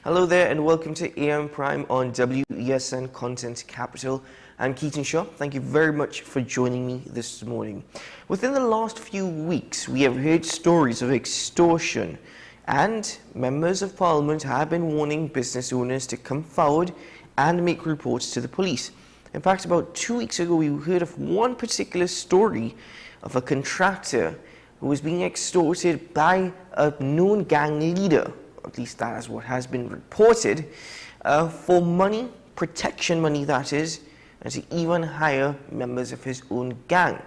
Hello there and welcome to AM Prime on WESN Content Capital. I'm Keaton Shaw. Thank you very much for joining me this morning. Within the last few weeks, we have heard stories of extortion, and members of Parliament have been warning business owners to come forward and make reports to the police. In fact, about 2 weeks ago, we heard of one particular story of a contractor who was being extorted by a known gang leader. At least that is what has been reported, for money, protection money that is, and to even hire members of his own gang.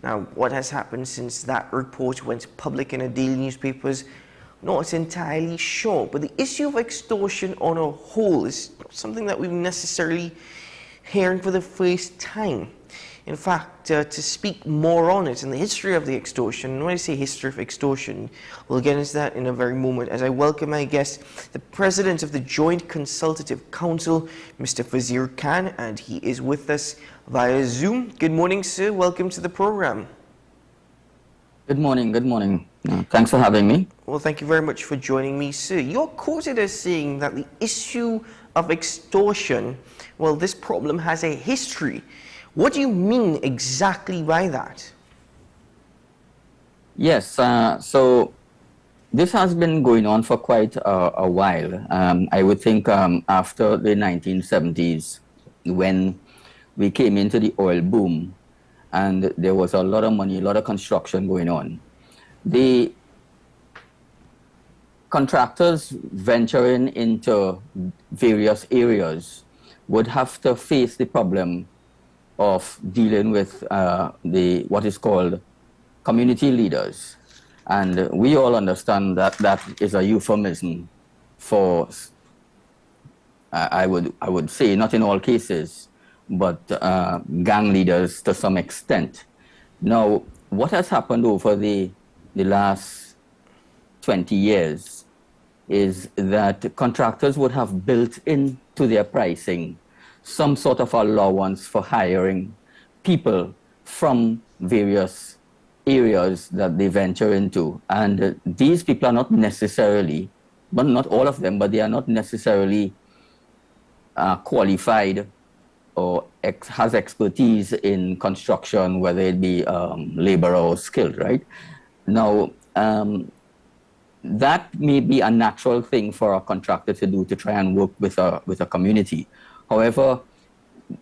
Now, what has happened since that report went public in the daily newspapers, not entirely sure, but the issue of extortion on a whole is not something that we've necessarily hearing for the first time. In fact, to speak more on it and the history of the extortion, and when I say history of extortion, we'll get into that in a very moment as I welcome my guest, the President of the Joint Consultative Council, Mr. Fazir Khan, and he is with us via Zoom. Good morning, sir. Welcome to the program. Good morning. Good morning. Thanks for having me. Well, thank you very much for joining me, sir. You're quoted as saying that the issue of extortion, well, this problem has a history. What do you mean exactly by that? Yes, so this has been going on for quite a while. I would think after the 1970s, when we came into the oil boom, and there was a lot of money, a lot of construction going on. The contractors venturing into various areas would have to face the problem of dealing with what is called community leaders. And we all understand that that is a euphemism for, I would say, not in all cases, but gang leaders to some extent. Now, what has happened over the last 20 years is that contractors would have built into their pricing some sort of allowance for hiring people from various areas that they venture into. And these people are not necessarily, but not all of them, but they are not necessarily qualified or has expertise in construction, whether it be labor or skilled, right? Now, that may be a natural thing for a contractor to do, to try and work with a community. However,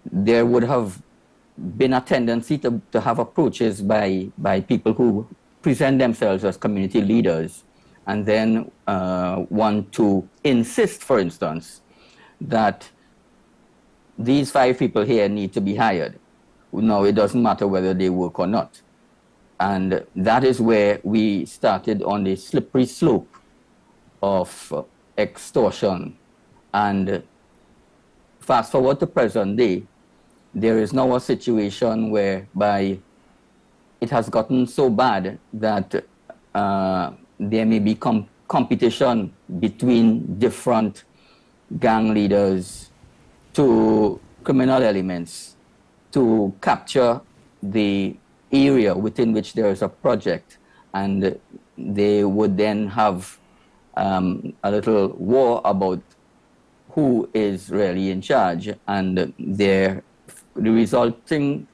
there would have been a tendency to have approaches by people who present themselves as community leaders and then want to insist, for instance, that these 5 people here need to be hired. No, it doesn't matter whether they work or not. And that is where we started on the slippery slope of extortion. And fast forward to present day, there is now a situation whereby it has gotten so bad that there may be competition between different gang leaders to criminal elements to capture the area within which there is a project, and they would then have a little war about who is really in charge, and the resulting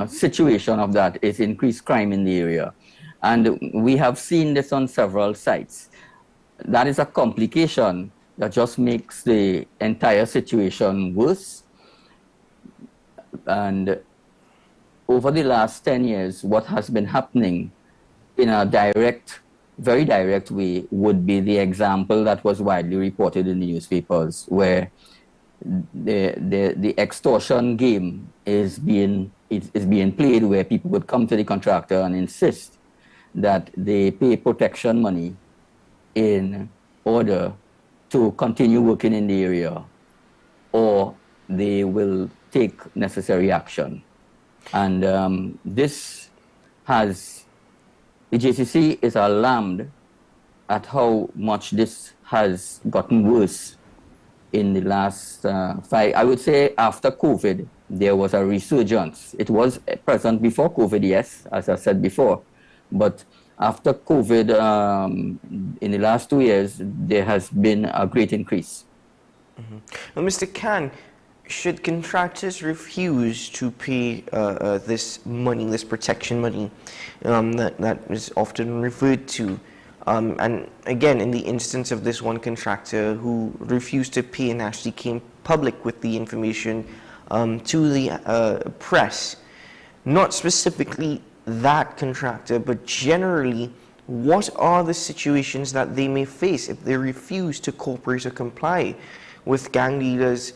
situation of that is increased crime in the area. And we have seen this on several sites. That is a complication that just makes the entire situation worse. And over the last 10 years, what has been happening in a very direct way would be the example that was widely reported in the newspapers, where the extortion game is being played, where people would come to the contractor and insist that they pay protection money in order to continue working in the area, or they will take necessary action. And the JCC is alarmed at how much this has gotten worse in the last 5. I would say after COVID, there was a resurgence. It was present before COVID, yes, as I said before, but after COVID, in the last 2 years, there has been a great increase. Well, Mr. Khan, should contractors refuse to pay this money, this protection money that is often referred to? And again, in the instance of this one contractor who refused to pay and actually came public with the information to the press, not specifically that contractor, but generally, what are the situations that they may face if they refuse to cooperate or comply with gang leaders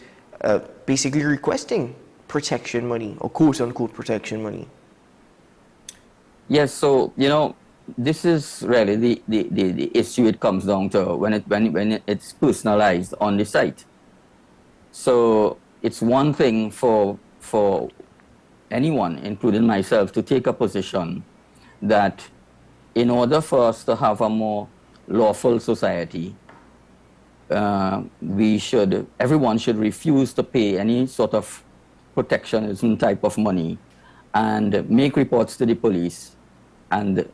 basically requesting protection money, or quote-unquote protection money? Yes, so, this is really the issue it comes down to when it's personalized on the site. So it's one thing for anyone, including myself, to take a position that in order for us to have a more lawful society, everyone should refuse to pay any sort of protectionism type of money and make reports to the police and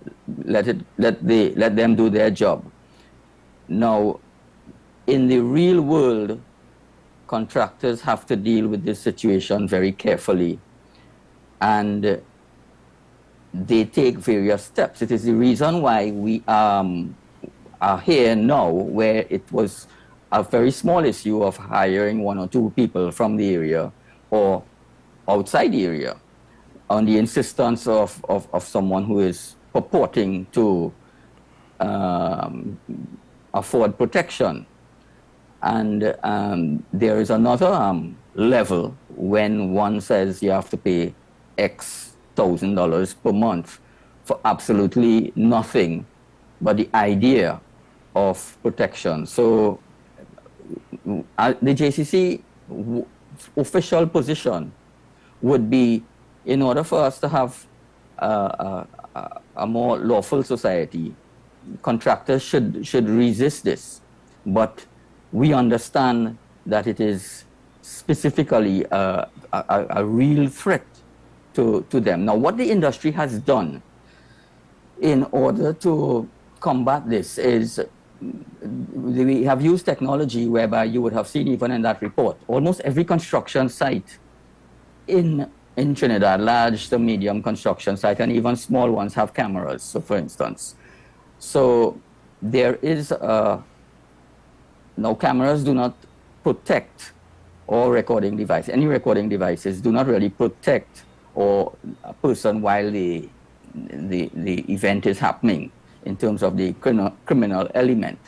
let them do their job. Now, in the real world, contractors have to deal with this situation very carefully, and they take various steps. It is the reason why we are here now, where it was a very small issue of hiring 1 or 2 people from the area or outside the area on the insistence of someone who is purporting to afford protection. And there is another level when one says you have to pay X $1,000 per month for absolutely nothing but the idea of protection. So the JCC official position would be, in order for us to have a more lawful society, contractors should resist this. But we understand that it is specifically a real threat to them. Now, what the industry has done in order to combat this is we have used technology whereby you would have seen even in that report, almost every construction site in Trinidad, large to medium construction site, and even small ones have cameras, so for instance. So there is now cameras do not protect all recording devices. Any recording devices do not really protect or a person while the event is happening in terms of the criminal element.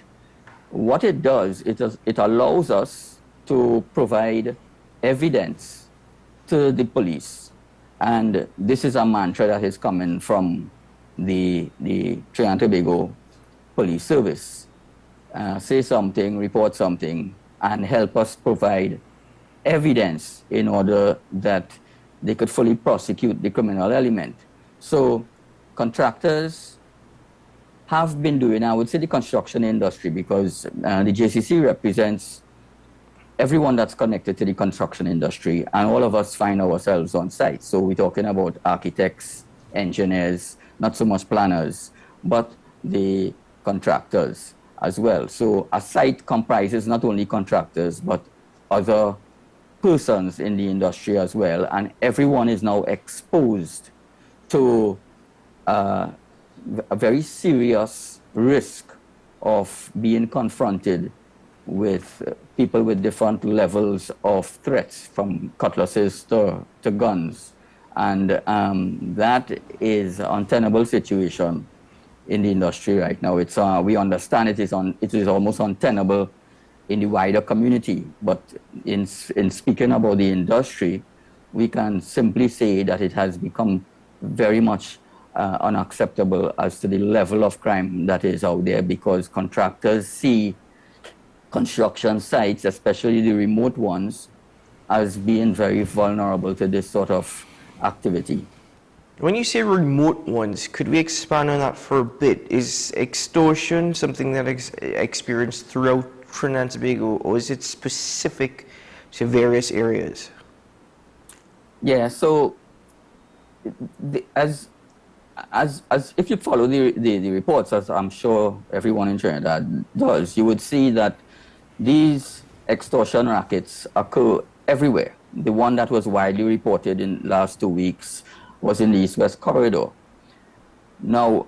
What it does, it allows us to provide evidence to the police. And this is a mantra that is coming from the Trinidad and Tobago Police Service. Say something, report something, and help us provide evidence in order that they could fully prosecute the criminal element. So contractors have been doing, I would say, the construction industry, because the JCC represents everyone that's connected to the construction industry, and all of us find ourselves on site. So we're talking about architects, engineers, not so much planners, but the contractors as well. So a site comprises not only contractors, but other persons in the industry as well, and everyone is now exposed to a very serious risk of being confronted with people with different levels of threats, from cutlasses to guns. And that is an untenable situation in the industry right now. It's we understand it is almost untenable in the wider community, but in speaking about the industry, we can simply say that it has become very much unacceptable as to the level of crime that is out there, because contractors see construction sites, especially the remote ones, as being very vulnerable to this sort of activity. When you say remote ones, could we expand on that for a bit? Is extortion something that is experienced throughout Trinidad and Tobago, or is it specific to various areas? Yeah, so as as if you follow the reports, as I'm sure everyone in Trinidad does, you would see that these extortion rackets occur everywhere. The one that was widely reported in the last 2 weeks was in the East-West corridor. Now,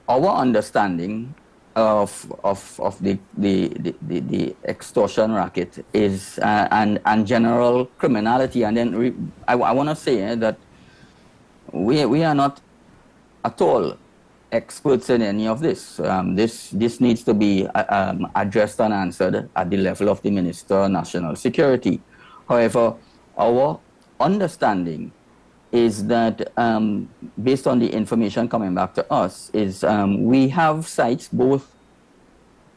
our understanding of the extortion racket is and general criminality, and then I want to say that we are not at all experts in any of this. This needs to be addressed and answered at the level of the Minister of National Security. However, our understanding is that, based on the information coming back to us, is we have sites, both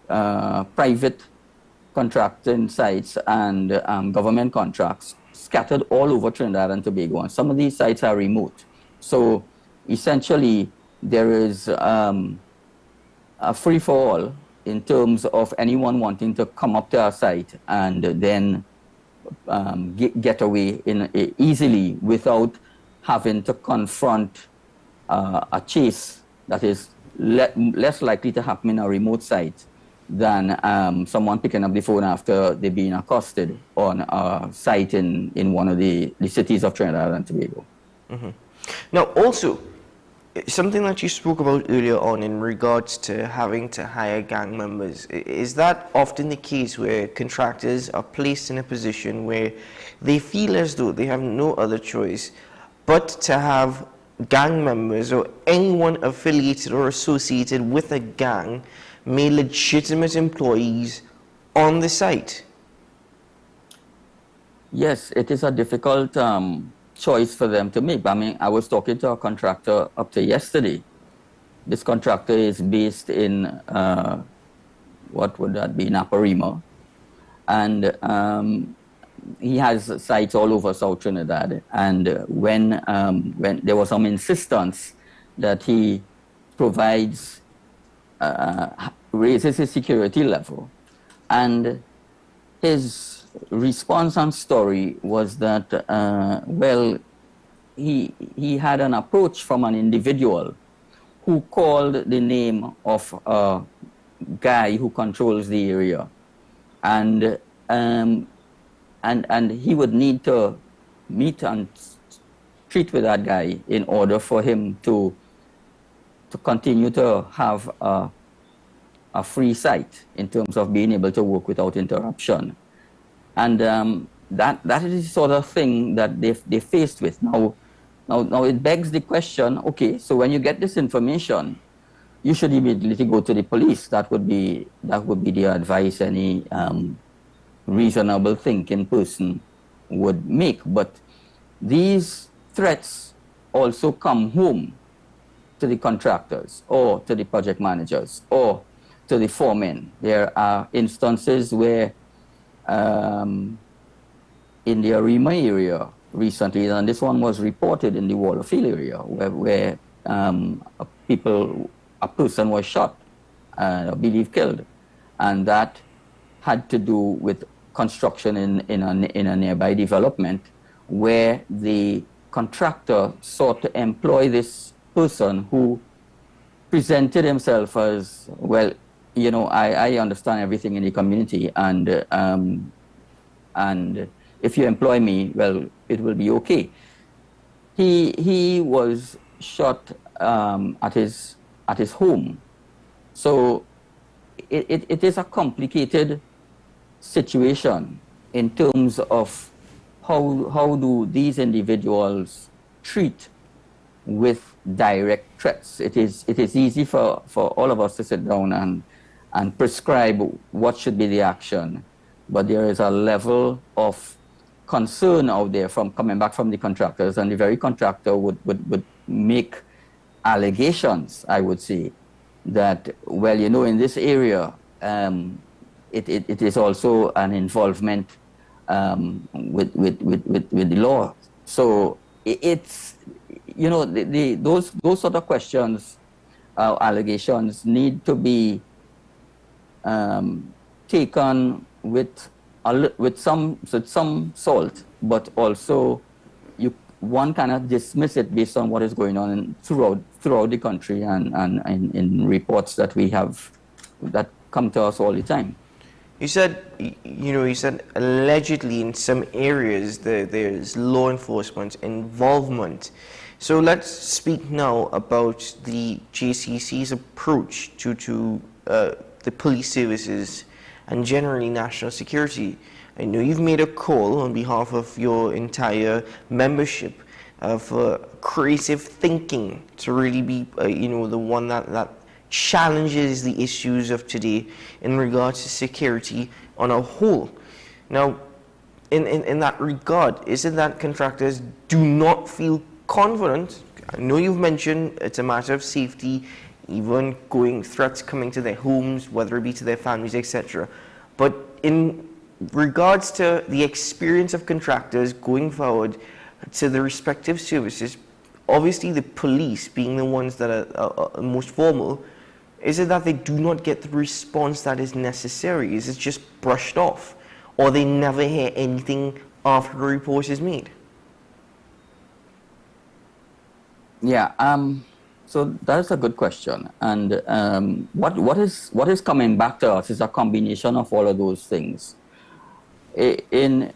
private contracting sites and government contracts, scattered all over Trinidad and Tobago, and some of these sites are remote. So essentially, there is a free-for-all in terms of anyone wanting to come up to our site and then get away easily without having to confront a chase that is less likely to happen in a remote site than someone picking up the phone after they've been accosted on a site in one of the cities of Trinidad and Tobago. Mm-hmm. Now, also, something that you spoke about earlier on in regards to having to hire gang members, is that often the case where contractors are placed in a position where they feel as though they have no other choice but to have gang members or anyone affiliated or associated with a gang made legitimate employees on the site? Yes, it is a difficult choice for them to make. I mean, I was talking to a contractor up to yesterday. This contractor is based in, what would that be, Naparima. And he has sites all over South Trinidad. And when there was some insistence that he provides, raises his security level, and his response and story was that, well, he had an approach from an individual who called the name of a guy who controls the area, and he would need to meet and treat with that guy in order for him to continue to have a free site in terms of being able to work without interruption. And that is the sort of thing that they faced with. Now it begs the question, okay, so when you get this information, you should immediately go to the police. That would be the advice any reasonable thinking person would make. But these threats also come home to the contractors or to the project managers or to the foremen. There are instances where in the Arima area recently, and this one was reported in the Waterfield area, where a person was shot, I believe killed, and that had to do with construction in a nearby development, where the contractor sought to employ this person who presented himself as, well, you know, I understand everything in the community, and if you employ me, well, it will be okay. He was shot at his home. So it is a complicated situation in terms of how do these individuals treat with direct threats. It is easy for all of us to sit down and prescribe what should be the action, but there is a level of concern out there from coming back from the contractors, and the very contractor would make allegations, I would say, that, well, you know, in this area, it is also an involvement with the law. So it's, you know, those sort of questions, allegations need to be taken with some salt, but also one cannot dismiss it based on what is going on throughout the country and in reports that we have that come to us all the time. You said, you said allegedly in some areas there's law enforcement involvement. So let's speak now about the JCC's approach to the police services and generally national security. I know you've made a call on behalf of your entire membership for creative thinking to really be, the one that challenges the issues of today in regards to security on a whole. Now, in that regard, is it that contractors do not feel confident? I know you've mentioned it's a matter of safety, even threats coming to their homes, whether it be to their families, etc. But in regards to the experience of contractors going forward to the respective services, obviously the police being the ones that are most formal, is it that they do not get the response that is necessary? Is it just brushed off? Or they never hear anything after a report is made? Yeah, so that's a good question. And what is coming back to us is a combination of all of those things. In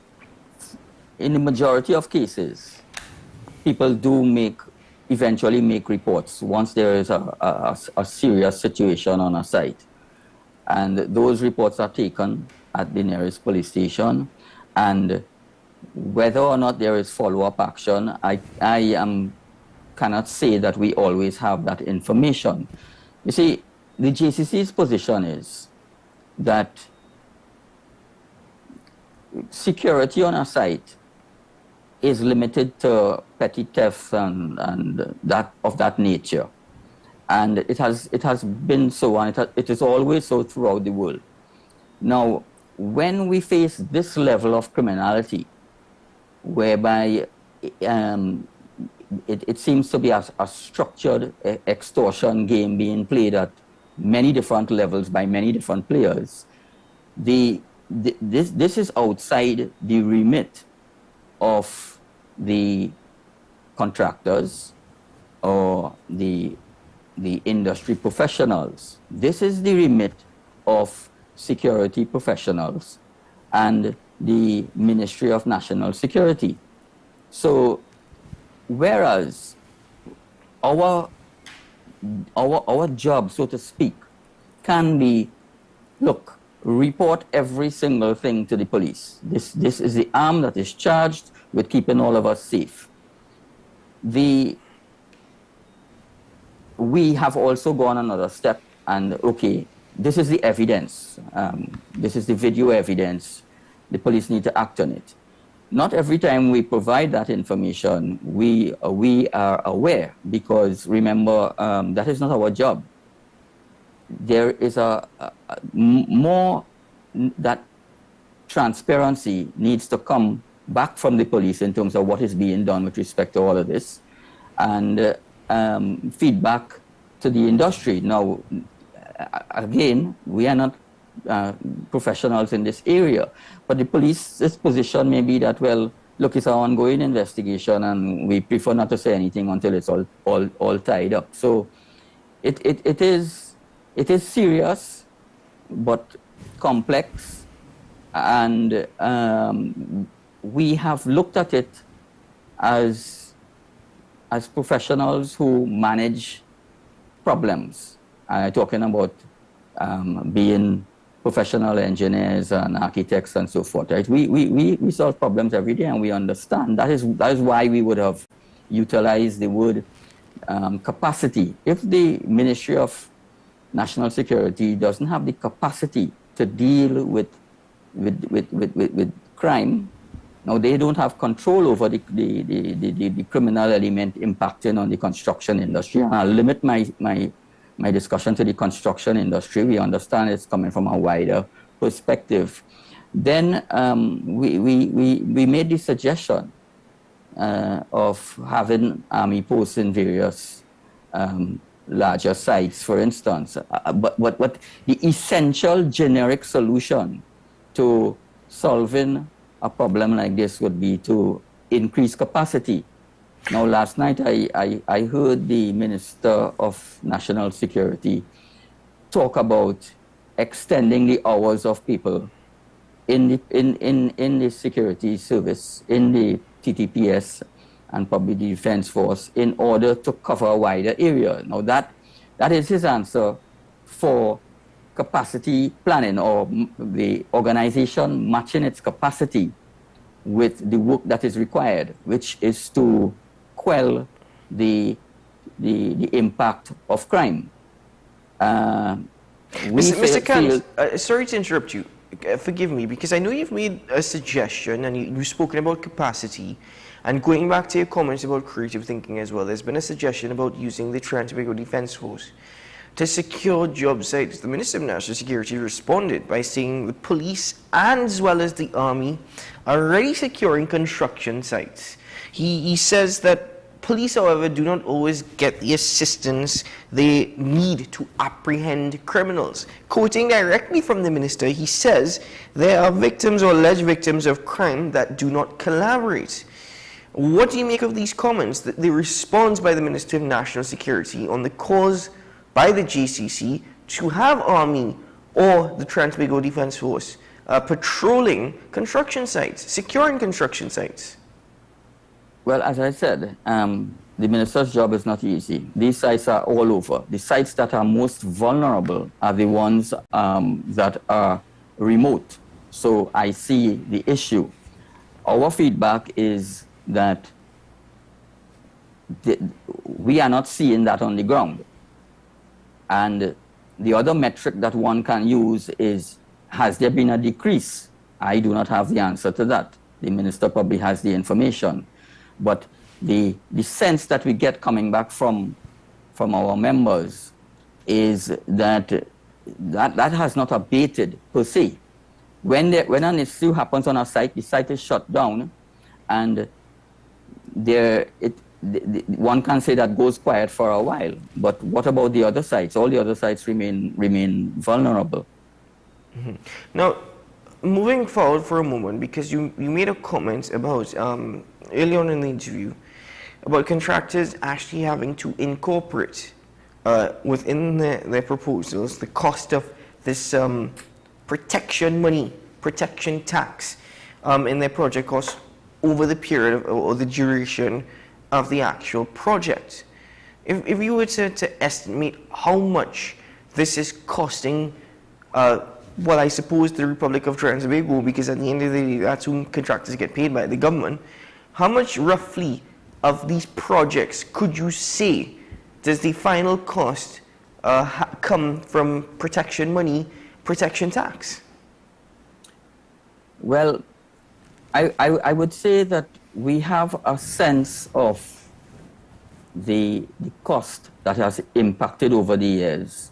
the majority of cases, people do eventually make reports once there is a serious situation on a site. And those reports are taken at the nearest police station. And whether or not there is follow-up action, I cannot say that we always have that information. You see, the JCC's position is that security on a site is limited to petty thefts and that of that nature, and it has been so, and it is always so throughout the world. Now, when we face this level of criminality, whereby it seems to be a structured extortion game being played at many different levels by many different players, this is outside the remit of the contractors or the industry professionals. This is the remit of security professionals and the Ministry of National Security. So, whereas our job, so to speak, can be, look, report every single thing to the police. This is the arm that is charged with keeping all of us safe. We have also gone another step, and okay, this is the evidence. This is the video evidence. The police need to act on it. Not every time we provide that information, we are aware, because remember, that is not our job. There is more that transparency needs to come back from the police in terms of what is being done with respect to all of this, and feedback to the industry. Now, again, we are not professionals in this area, but the police's position may be that, well, look, it's an ongoing investigation and we prefer not to say anything until it's all tied up. So it is serious but complex, and we have looked at it as professionals who manage problems. I'm talking about being professional engineers and architects and so forth, right? We solve problems every day, and we understand. That is why we would have utilized the word capacity. If the Ministry of National Security doesn't have the capacity to deal with crime, now they don't have control over the criminal element impacting on the construction industry. And I'll limit my discussion to the construction industry. We understand it's coming from a wider perspective. Then we made the suggestion of having army posts in various larger sites, for instance. But what the essential generic solution to solving a problem like this would be to increase capacity. Now, last night I heard the Minister of National Security talk about extending the hours of people in the security service, in the TTPS and probably the Defense Force, in order to cover a wider area. Now that is his answer for capacity planning, or the organization matching its capacity with the work that is required, which is to quell the impact of crime. Mr. Khan, sorry to interrupt you. Forgive me, because I know you've made a suggestion and you've spoken about capacity. And going back to your comments about creative thinking as well, there's been a suggestion about using the Trans-Tobago Defence Force to secure job sites. The Minister of National Security responded by saying the police as well as the army are already securing construction sites. He says that police, however, do not always get the assistance they need to apprehend criminals. Quoting directly from the minister, he says there are victims or alleged victims of crime that do not collaborate. What do you make of these comments, the response by the Minister of National Security on the cause by the GCC to have Army or the Trans-Tobago Defence Force patrolling construction sites, securing construction sites? Well, as I said, the minister's job is not easy. These sites are all over. The sites that are most vulnerable are the ones that are remote. So I see the issue. Our feedback is that we are not seeing that on the ground. And the other metric that one can use is, has there been a decrease? I do not have the answer to that. The minister probably has the information. But the sense that we get coming back from our members is that has not abated per se. When an issue happens on a site, the site is shut down, and one can say that goes quiet for a while. But what about the other sites? All the other sites remain vulnerable. Mm-hmm. Now, moving forward for a moment, because you made a comment about early on in the interview about contractors actually having to incorporate within their proposals the cost of this protection tax in their project costs over the period or the duration of the actual project. If you were to estimate how much this is costing, well, I suppose the Republic of Trans-Tobago, because at the end of the day, that's whom contractors get paid by, the government, how much roughly of these projects could you say does the final cost come from protection money, protection tax? Well, I would say that we have a sense of the cost that has impacted over the years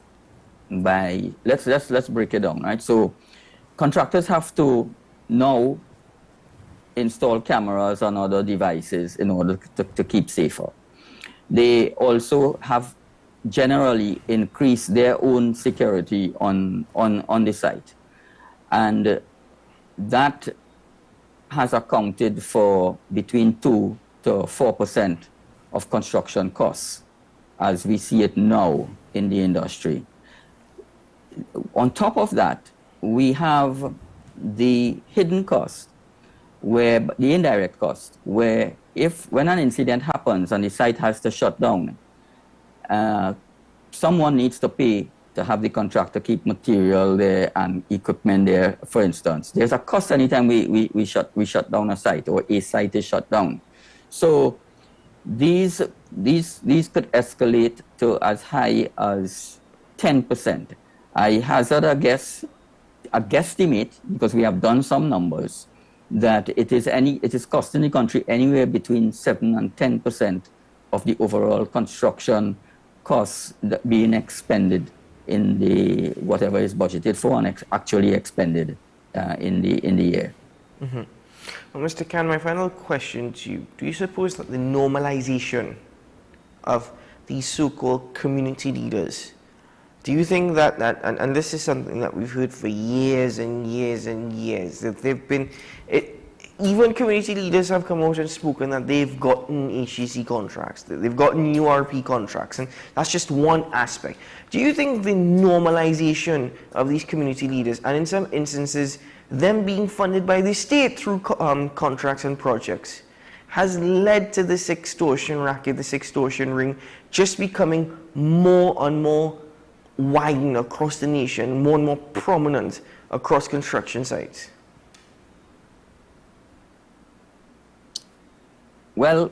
by, let's break it down, right? So contractors have to now install cameras and other devices in order to keep safer. They also have generally increased their own security on the site. And that has accounted for between 2 to 4% of construction costs as we see it now in the industry. On top of that, we have the hidden cost, where the indirect cost, where when an incident happens and the site has to shut down, someone needs to pay to have the contractor keep material there and equipment there, for instance. There's a cost anytime we shut down a site or a site is shut down. So these could escalate to as high as 10%. I hazard a guesstimate, because we have done some numbers, that it is costing the country anywhere between 7 and 10% of the overall construction costs that being expended in the whatever is budgeted for and actually expended in the year. Mm-hmm. Well, Mr. Khan, my final question to you: do you suppose that the normalization of these so-called community leaders, do you think that and this is something that we've heard for years and years and years, that they've been, even community leaders have come out and spoken that they've gotten HEC contracts, they've gotten URP contracts, and that's just one aspect. Do you think the normalization of these community leaders, and in some instances, them being funded by the state through contracts and projects, has led to this extortion racket, this extortion ring, just becoming more and more widened across the nation, more and more prominent across construction sites? Well,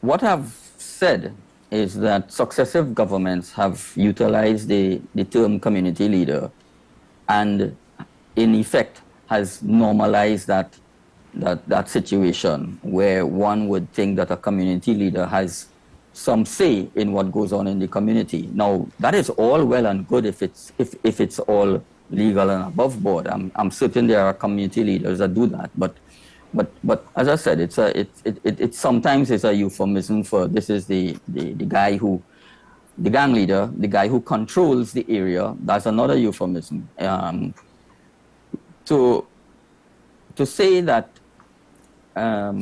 what I've said is that successive governments have utilized the term community leader and in effect has normalized that situation where one would think that a community leader has some say in what goes on in the community. Now, that is all well and good if it's all legal and above board. I'm certain there are community leaders that do that, but as I said, it sometimes is a euphemism for this is the guy who, the gang leader, the guy who controls the area. That's another euphemism. To say that I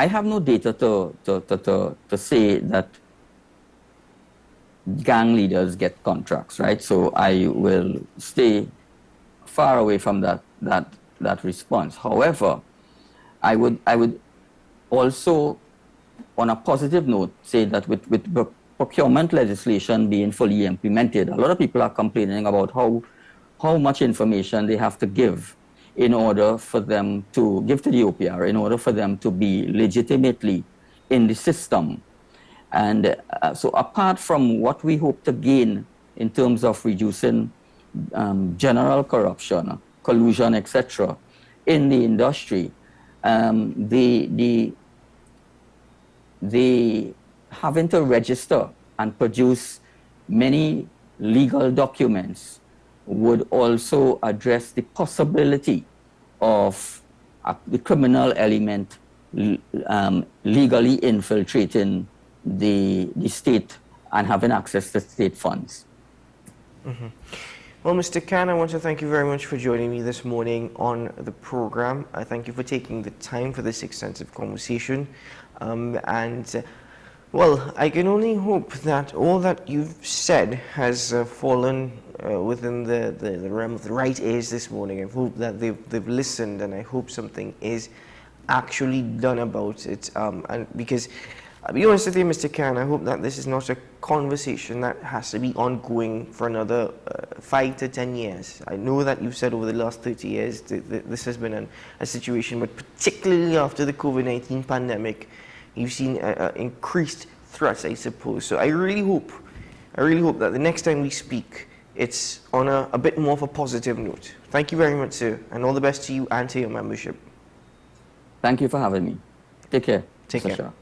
have no data to say that gang leaders get contracts, right? So I will stay far away from that response. However, I would also, on a positive note, say that with the procurement legislation being fully implemented, a lot of people are complaining about how much information they have to give in order for them to give to the OPR, in order for them to be legitimately in the system. And so apart from what we hope to gain in terms of reducing general corruption, collusion, etc., in the industry, the having to register and produce many legal documents would also address the possibility of the criminal element legally infiltrating the state and having access to state funds. Mm-hmm. Well, Mr. Khan, I want to thank you very much for joining me this morning on the program. I thank you for taking the time for this extensive conversation. Well, I can only hope that all that you've said has fallen within the realm of the right ears this morning. I hope that they've listened, and I hope something is actually done about it. And because, I'll be honest with you, Mr. Khan, I hope that this is not a conversation that has to be ongoing for another 5 to 10 years. I know that you've said over the last 30 years that this has been a situation, but particularly after the COVID-19 pandemic, you've seen increased threats, I suppose. So I really hope that the next time we speak, it's on a bit more of a positive note. Thank you very much, sir, and all the best to you and to your membership. Thank you for having me. Take care. Take care.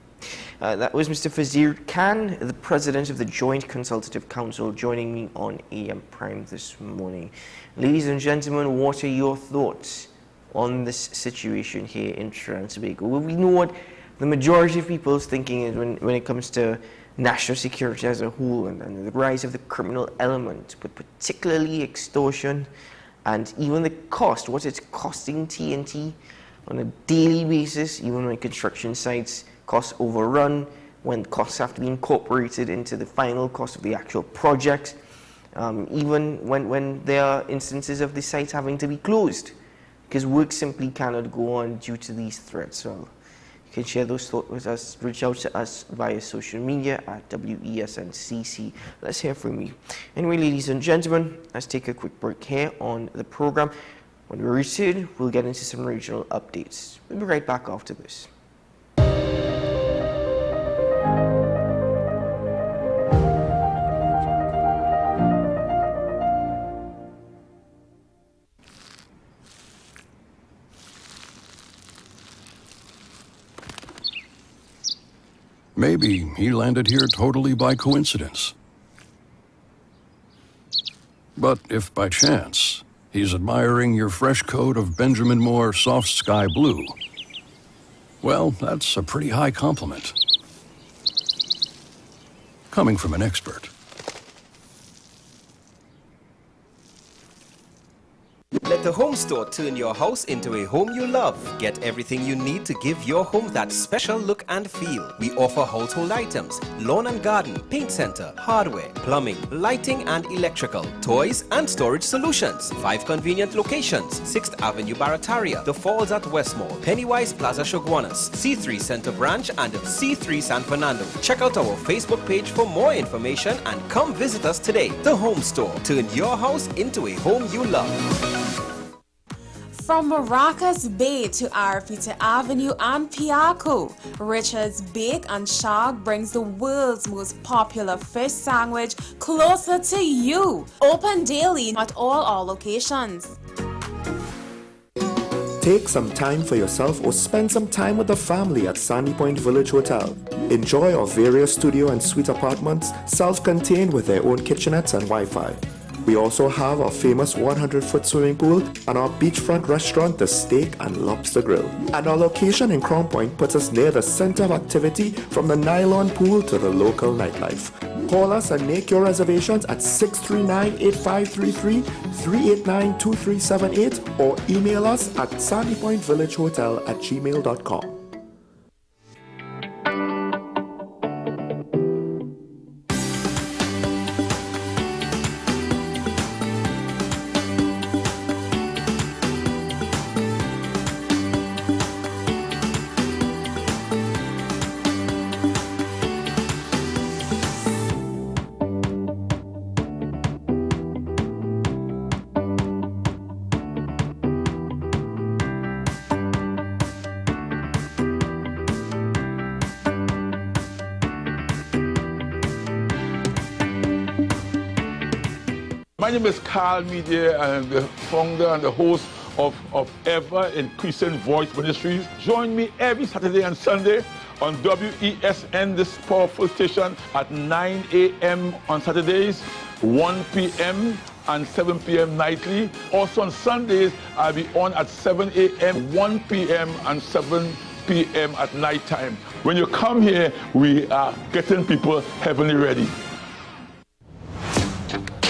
That was Mr. Fazir Khan, the president of the Joint Consultative Council, joining me on AM Prime this morning. Ladies and gentlemen, what are your thoughts on this situation here in Trinidad and Tobago? Well, we know what the majority of people's thinking is when it comes to national security as a whole and the rise of the criminal element, but particularly extortion and even the cost, what it's costing TNT on a daily basis, even when construction sites costs overrun, when costs have to be incorporated into the final cost of the actual project, even when there are instances of the site having to be closed because work simply cannot go on due to these threats. So you can share those thoughts with us, reach out to us via social media at WESNCC. Let's hear from you. Anyway, ladies and gentlemen, let's take a quick break here on the program. When we return, we'll get into some regional updates. We'll be right back after this. Maybe he landed here totally by coincidence. But if by chance he's admiring your fresh coat of Benjamin Moore soft sky blue, well, that's a pretty high compliment. Coming from an expert. Let The Home Store, turn your house into a home you love. Get everything you need to give your home that special look and feel. We offer household items, lawn and garden, paint center, hardware, plumbing, lighting and electrical, toys and storage solutions. 5 convenient locations: 6th Avenue Barataria, The Falls at Westmore, Pennywise Plaza Shoguanas, C3 Center Branch and C3 San Fernando. Check out our Facebook page for more information and come visit us today. The Home Store, turn your house into a home you love. From Maracas Bay to Arafita Avenue and Piaco, Richard's Bake and Shag brings the world's most popular fish sandwich closer to you. Open daily at all our locations. Take some time for yourself or spend some time with the family at Sandy Point Village Hotel. Enjoy our various studio and suite apartments, self-contained with their own kitchenettes and Wi-Fi. We also have our famous 100-foot swimming pool and our beachfront restaurant, the Steak and Lobster Grill. And our location in Crown Point puts us near the center of activity from the nylon pool to the local nightlife. Call us and make your reservations at 639-8533, 389-2378 or email us at sandypointvillagehotel@gmail.com. My name is Carl Media. I'm the founder and the host of Ever Increasing Voice Ministries. Join me every Saturday and Sunday on WESN, this powerful station, at 9 a.m. on Saturdays, 1 p.m. and 7 p.m. nightly. Also on Sundays, I'll be on at 7 a.m., 1 p.m. and 7 p.m. at night time. When you come here, we are getting people heavenly ready.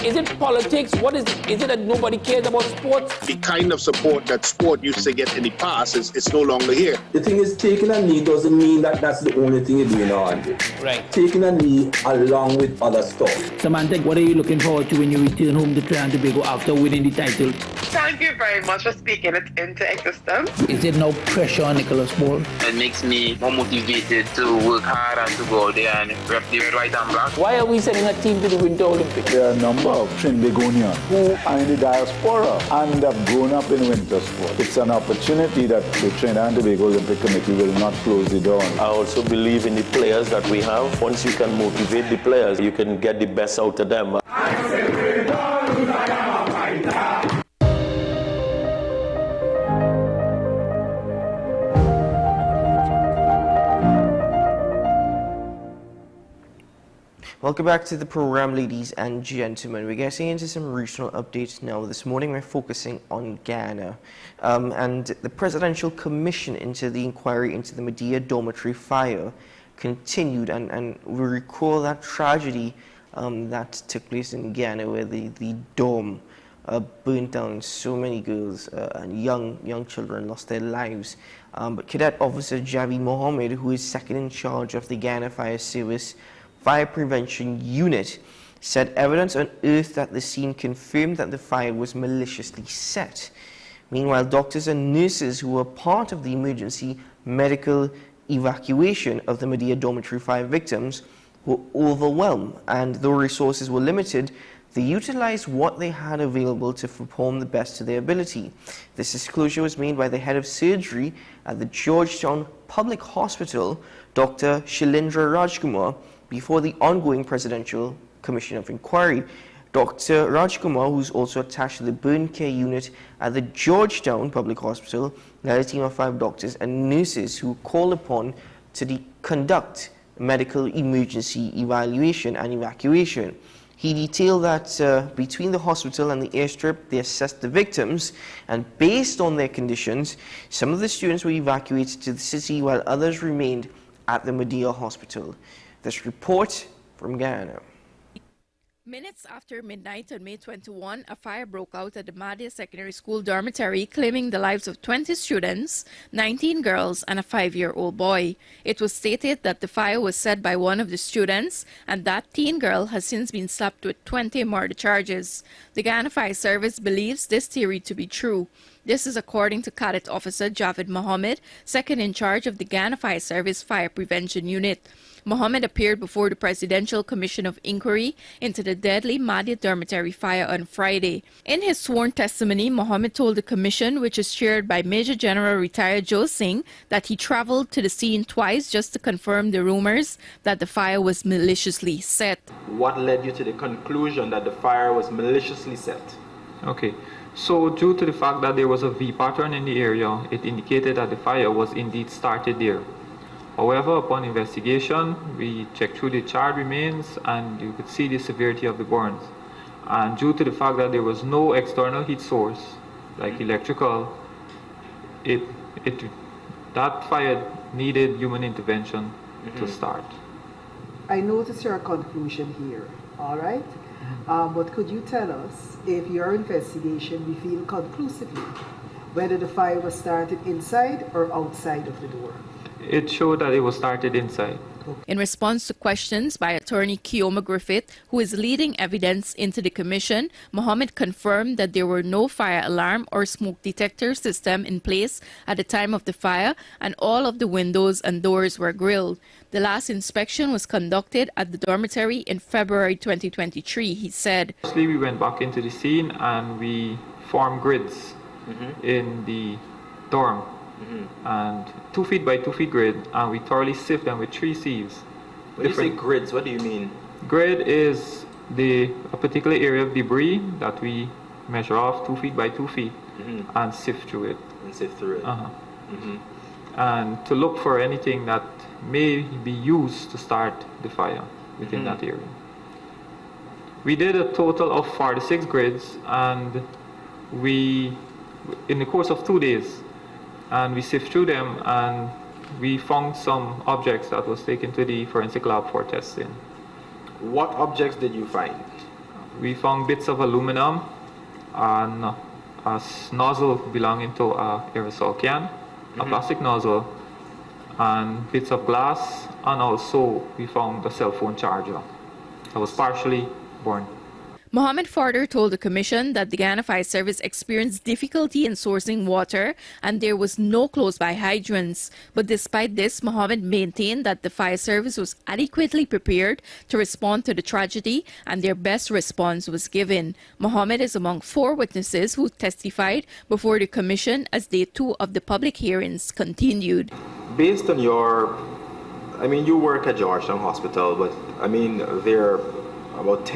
Is it politics? What is it? Is it that nobody cares about sports? The kind of support that sport used to get in the past is no longer here. The thing is, taking a knee doesn't mean that that's the only thing you're doing on it. Right. Taking a knee along with other stuff. Samantha, what are you looking forward to when you return home to Trinidad and Tobago after winning the title? Thank you very much for speaking it into existence. Is there no pressure on Nicholas Ball? It makes me more motivated to work hard and to go out there and rep the red, white and black. Why are we sending a team to the Winter Olympics? There are a number of Trinbagonians who are in the diaspora and have grown up in winter sport. It's an opportunity that the Trinidad and Tobago Olympic Committee will not close the door on. I also believe in the players that we have. Once you can motivate the players, you can get the best out of them. Welcome back to the program, ladies and gentlemen. We're getting into some regional updates now. This morning we're focusing on Ghana and the Presidential Commission into the inquiry into the Medea dormitory fire continued, and we recall that tragedy that took place in Ghana where the dorm burnt down. So many girls and young children lost their lives. But Cadet Officer Javi Mohammed, who is second in charge of the Ghana Fire Service Fire Prevention Unit, said evidence unearthed at the scene confirmed that the fire was maliciously set. Meanwhile, doctors and nurses who were part of the emergency medical evacuation of the Medea dormitory fire victims were overwhelmed, and though resources were limited, they utilized what they had available to perform the best to their ability. This disclosure was made by the head of surgery at the Georgetown Public Hospital, Dr. Shailendra Rajkumar, before the ongoing Presidential Commission of Inquiry. Dr. Rajkumar, who's also attached to the burn care unit at the Georgetown Public Hospital, led a team of 5 doctors and nurses who were called upon to conduct medical emergency evaluation and evacuation. He detailed that between the hospital and the airstrip, they assessed the victims, and based on their conditions, some of the students were evacuated to the city while others remained at the Medea Hospital. This report from Ghana. Minutes after midnight on May 21, a fire broke out at the Madhya Secondary School dormitory, claiming the lives of 20 students, 19 girls, and a 5-year-old boy. It was stated that the fire was set by one of the students, and that teen girl has since been slapped with 20 murder charges. The Ghana Fire Service believes this theory to be true. This is according to Cadet Officer Javed Mohammed, second in charge of the Ghana Fire Service Fire Prevention Unit. Mohammed appeared before the Presidential Commission of Inquiry into the deadly Madhya dormitory fire on Friday. In his sworn testimony, Mohammed told the commission, which is chaired by Major General retired Joe Singh, that he traveled to the scene twice just to confirm the rumors that the fire was maliciously set. What led you to the conclusion that the fire was maliciously set? Okay. So due to the fact that there was a V pattern in the area, it indicated that the fire was indeed started there. However, upon investigation, we checked through the charred remains and you could see the severity of the burns. And due to the fact that there was no external heat source, like electrical, that fire needed human intervention to start. I notice your conclusion here, all right? But could you tell us if your investigation revealed conclusively whether the fire was started inside or outside of the door? It showed that it was started inside. In response to questions by attorney Kioma Griffith, who is leading evidence into the commission, Mohammed confirmed that there were no fire alarm or smoke detector system in place at the time of the fire, and all of the windows and doors were grilled. The last inspection was conducted at the dormitory in February 2023, he said. Firstly, we went back into the scene and we formed grids in the dorm. And 2 feet by 2 feet grid, and we thoroughly sift them with 3 sieves. When you say grids, what do you mean? Grid is a particular area of debris that we measure off 2 feet by 2 feet and sift through it. And sift through it. And to look for anything that may be used to start the fire within that area. We did a total of 46 grids, and we, in the course of 2 days, and we sift through them and we found some objects that was taken to the forensic lab for testing. What objects did you find? We found bits of aluminum and a nozzle belonging to an aerosol can, a plastic nozzle, and bits of glass, and also we found a cell phone charger that was partially burned. Mohammed further told the commission that the Ghana Fire Service experienced difficulty in sourcing water and there was no close-by hydrants. But despite this, Mohammed maintained that the fire service was adequately prepared to respond to the tragedy and their best response was given. Mohammed is among 4 witnesses who testified before the commission as day 2 of the public hearings continued. Based on your, you work at Georgetown Hospital, but there are about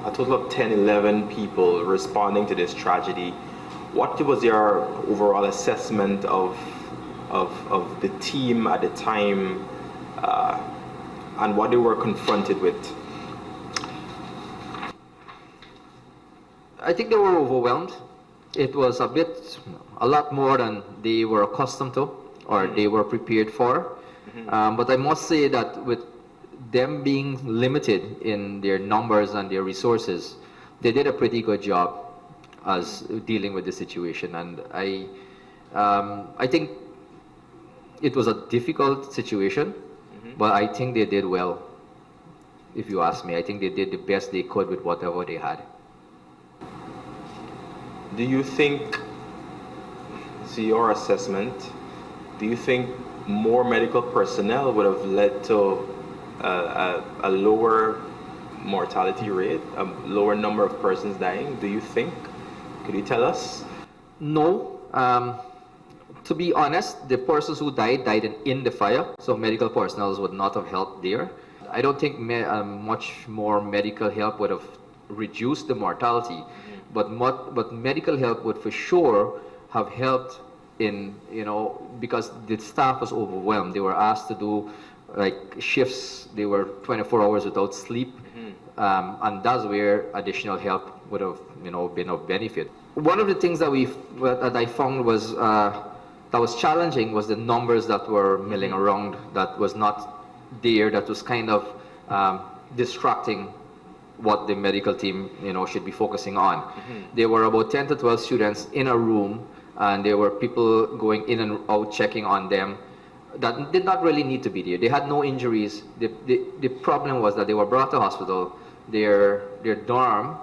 a total of 10, 11 people responding to this tragedy. What was your overall assessment of the team at the time and what they were confronted with? I think they were overwhelmed. It was a lot more than they were accustomed to or they were prepared for. But I must say that with them being limited in their numbers and their resources, they did a pretty good job as dealing with the situation. And I think it was a difficult situation, but I think they did well. If you ask me, I think they did the best they could with whatever they had. Do you think, your assessment, do you think more medical personnel would have led to a lower mortality rate, a lower number of persons dying? Do you think? Could you tell us? No. To be honest, the persons who died in the fire, so medical personnel would not have helped there. I don't think much more medical help would have reduced the mortality, but medical help would for sure have helped in, because the staff was overwhelmed. They were asked to do shifts. They were 24 hours without sleep, and that's where additional help would have been of benefit. One of the things that I found was that was challenging was the numbers that were milling around that was not there, that was kind of distracting what the medical team, should be focusing on. There were about 10 to 12 students in a room, and there were people going in and out checking on them that did not really need to be there. They had no injuries. The problem was that they were brought to hospital. Their dorm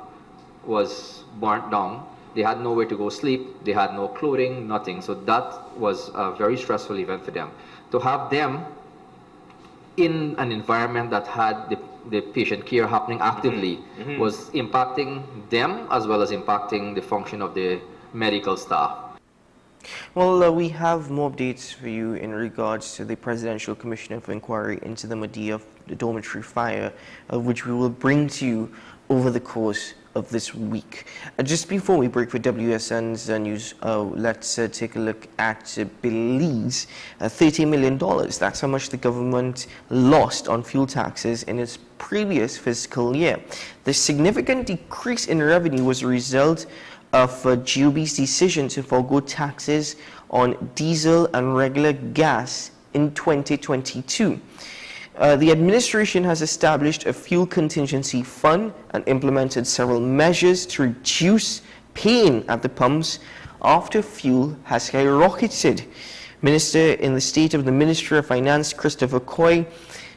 was burnt down. They had nowhere to go sleep. They had no clothing, nothing. So that was a very stressful event for them. To have them in an environment that had the patient care happening actively was impacting them as well as impacting the function of the medical staff. Well, we have more updates for you in regards to the Presidential Commission of Inquiry into the Medea dormitory fire, which we will bring to you over the course of this week. Just before we break for WSN's news, let's take a look at Belize. $30 million, that's how much the government lost on fuel taxes in its previous fiscal year. The significant decrease in revenue was a result of GOB's decision to forego taxes on diesel and regular gas in 2022. The administration has established a fuel contingency fund and implemented several measures to reduce pain at the pumps after fuel has skyrocketed. Minister in the state of the Ministry of Finance, Christopher Coy,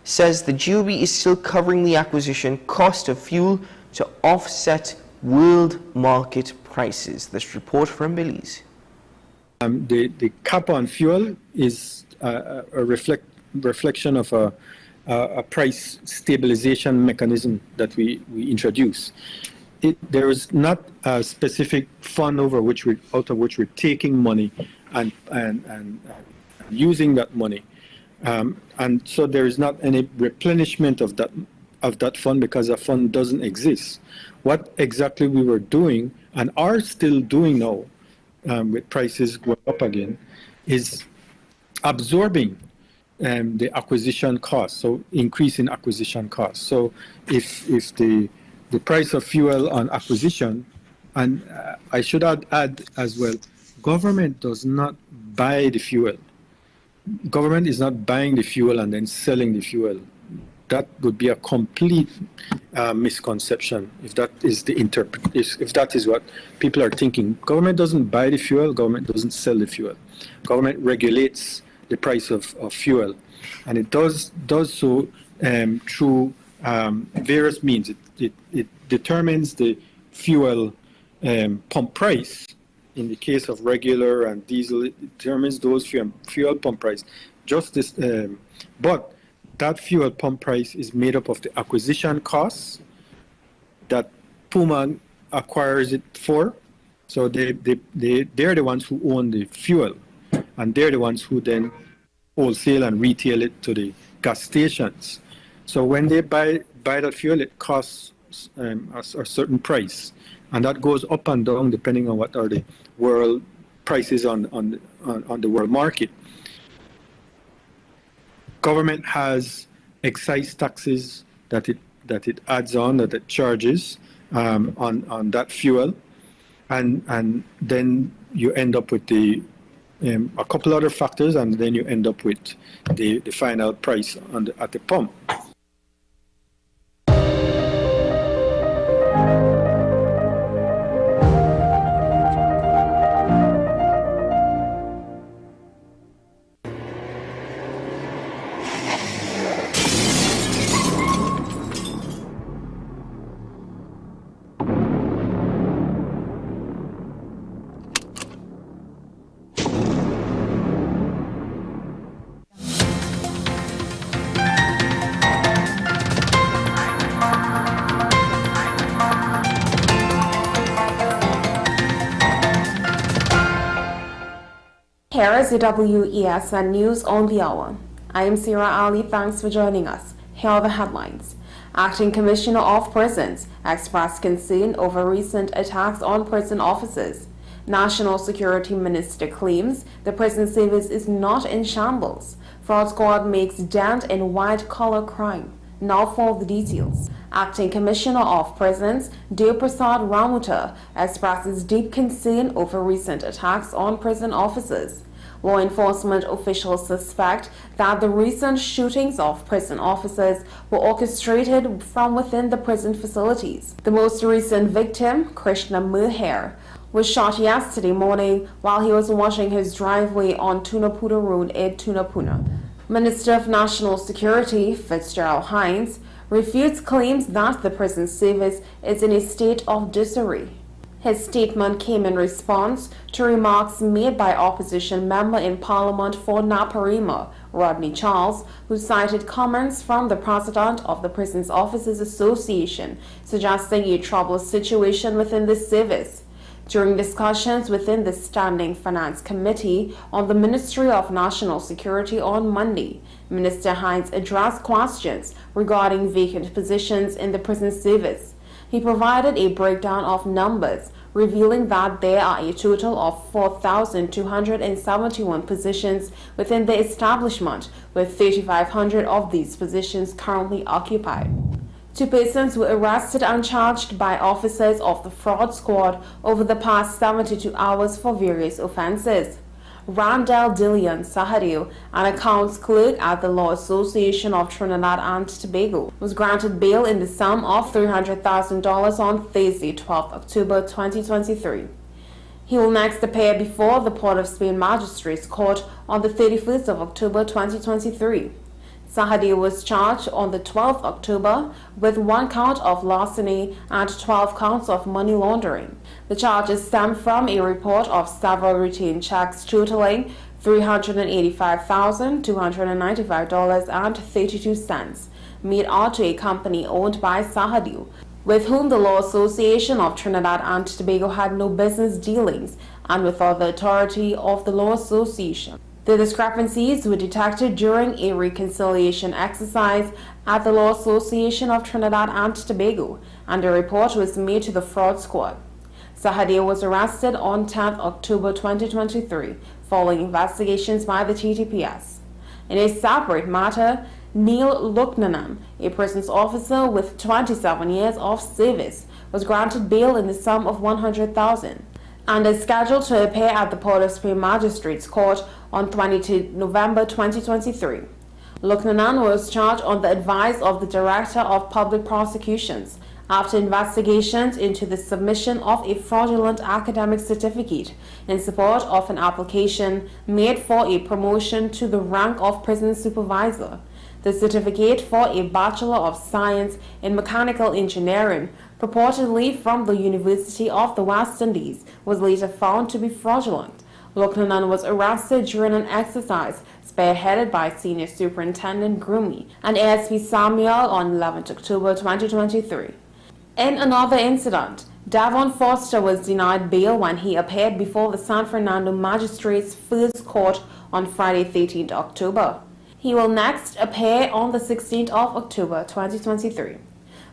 says the GOB is still covering the acquisition cost of fuel to offset world market prices. This report from Belize. The cap on fuel is a reflection of a price stabilization mechanism that we introduce. There is not a specific fund out of which we're taking money and using that money, and so there is not any replenishment of that fund because that fund doesn't exist. What exactly we were doing and are still doing now, with prices going up again, is absorbing the acquisition cost, so increase in acquisition costs. So if the price of fuel on acquisition, and I should add as well, government does not buy the fuel. Government is not buying the fuel and then selling the fuel. That would be a complete misconception if that is if that is what people are thinking. Government doesn't buy the fuel. Government doesn't sell the fuel. Government regulates the price of fuel, and it does so through various means. It determines the fuel pump price. In the case of regular and diesel, it determines those fuel pump price. But that fuel pump price is made up of the acquisition costs that Puma acquires it for. So they're the ones who own the fuel, and they're the ones who then wholesale and retail it to the gas stations. So when they buy that fuel, it costs a certain price, and that goes up and down depending on what are the world prices on the world market. Government has excise taxes that it adds on, that it charges on that fuel, and then you end up with a couple other factors, and then you end up with the final price at the pump. Here is the WESN News on the Hour. I am Sarah Ali. Thanks for joining us. Here are the headlines. Acting Commissioner of Prisons expressed concern over recent attacks on prison officers. National Security Minister claims the prison service is not in shambles. Fraud Squad makes dent in white-collar crime. Now for the details. Acting Commissioner of Prisons, Deoprasad Ramuta, expresses deep concern over recent attacks on prison officers. Law enforcement officials suspect that the recent shootings of prison officers were orchestrated from within the prison facilities. The most recent victim, Krishna Meher, was shot yesterday morning while he was washing his driveway on Tunapuna Road in Tunapuna. Minister of National Security, Fitzgerald Hines, refutes claims that the prison service is in a state of disarray. His statement came in response to remarks made by opposition member in Parliament for Naparima, Rodney Charles, who cited comments from the president of the Prisons Officers Association suggesting a troubled situation within the service. During discussions within the Standing Finance Committee on the Ministry of National Security on Monday, Minister Hines addressed questions regarding vacant positions in the prison service. He provided a breakdown of numbers, revealing that there are a total of 4,271 positions within the establishment, with 3,500 of these positions currently occupied. 2 persons were arrested and charged by officers of the fraud squad over the past 72 hours for various offenses. Randall Dillian Sahadil, an accounts clerk at the Law Association of Trinidad and Tobago, was granted bail in the sum of $300,000 on Thursday, 12 October 2023. He will next appear before the Port of Spain Magistrates Court on the 31st of October 2023. Sahadil was charged on the 12th October with 1 count of larceny and 12 counts of money laundering. The charges stem from a report of several routine checks totaling $385,295.32 made out to a company owned by Sahadil, with whom the Law Association of Trinidad and Tobago had no business dealings, and without the authority of the Law Association. The discrepancies were detected during a reconciliation exercise at the Law Association of Trinidad and Tobago, and a report was made to the fraud squad. Sahadil was arrested on 10 October 2023 following investigations by the TTPS. In a separate matter, Neil Luknanan, a prisons officer with 27 years of service, was granted bail in the sum of $100,000 and is scheduled to appear at the Port of Spain Magistrates Court on 22 November 2023. Luknanan was charged on the advice of the Director of Public Prosecutions after investigations into the submission of a fraudulent academic certificate in support of an application made for a promotion to the rank of prison supervisor. The certificate for a Bachelor of Science in Mechanical Engineering, purportedly from the University of the West Indies, was later found to be fraudulent. Luknanan was arrested during an exercise spearheaded by Senior Superintendent Grumi and ASP Samuel on 11 October 2023. In another incident, Davon Foster was denied bail when he appeared before the San Fernando Magistrates' First Court on Friday, 13 October. He will next appear on the 16th of October 2023.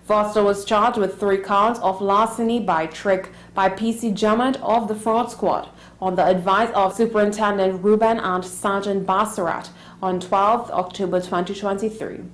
Foster was charged with 3 counts of larceny by trick by PC Jummett of the fraud squad on the advice of Superintendent Ruben and Sergeant Bassarat on 12 October 2023.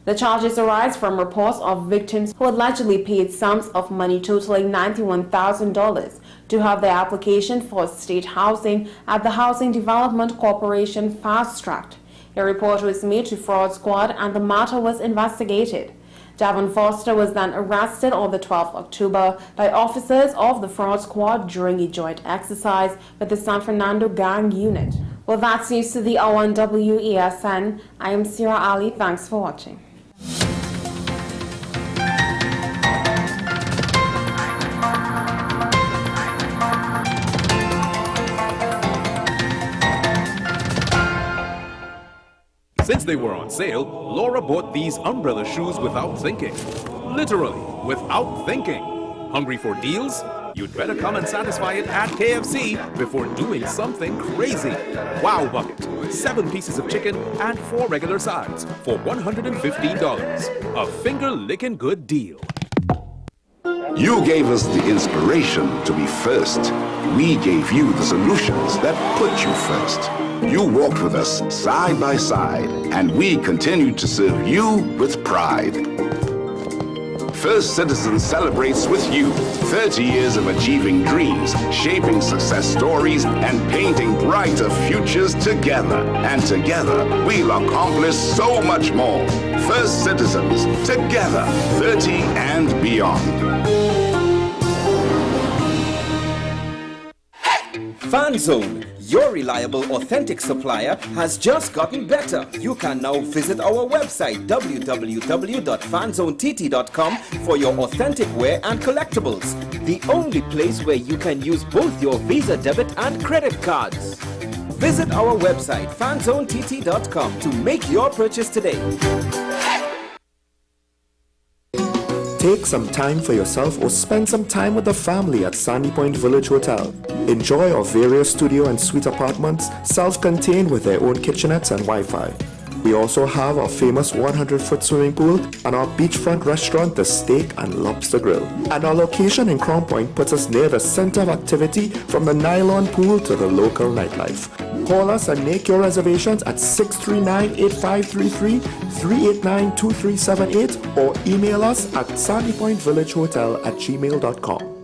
The charges arise from reports of victims who allegedly paid sums of money totaling $91,000 to have their application for state housing at the Housing Development Corporation fast-tracked. A report was made to Fraud Squad and the matter was investigated. Davon Foster was then arrested on the 12th October by officers of the Fraud Squad during a joint exercise with the San Fernando Gang Unit. Well, that's news to the hour on WESN. I am Sira Ali. Thanks for watching. Since they were on sale, Laura bought these umbrella shoes without thinking. Literally, without thinking. Hungry for deals? You'd better come and satisfy it at KFC before doing something crazy. Wow Bucket, 7 pieces of chicken and 4 regular sides for $115. A finger-licking good deal. You gave us the inspiration to be first. We gave you the solutions that put you first. You walked with us side by side, and we continued to serve you with pride. First Citizens celebrates with you 30 years of achieving dreams, shaping success stories, and painting brighter futures together. And together, we'll accomplish so much more. First Citizens, together, 30 and beyond. FanZone, your reliable, authentic supplier, has just gotten better. You can now visit our website www.fanzonett.com for your authentic wear and collectibles. The only place where you can use both your Visa debit and credit cards. Visit our website fanzonett.com to make your purchase today. Take some time for yourself or spend some time with the family at Sandy Point Village Hotel. Enjoy our various studio and suite apartments, self-contained with their own kitchenettes and Wi-Fi. We also have our famous 100-foot swimming pool and our beachfront restaurant, the Steak and Lobster Grill. And our location in Crown Point puts us near the center of activity from the nylon pool to the local nightlife. Call us and make your reservations at 639-8533, 389-2378 or email us at sandypointvillagehotel@gmail.com.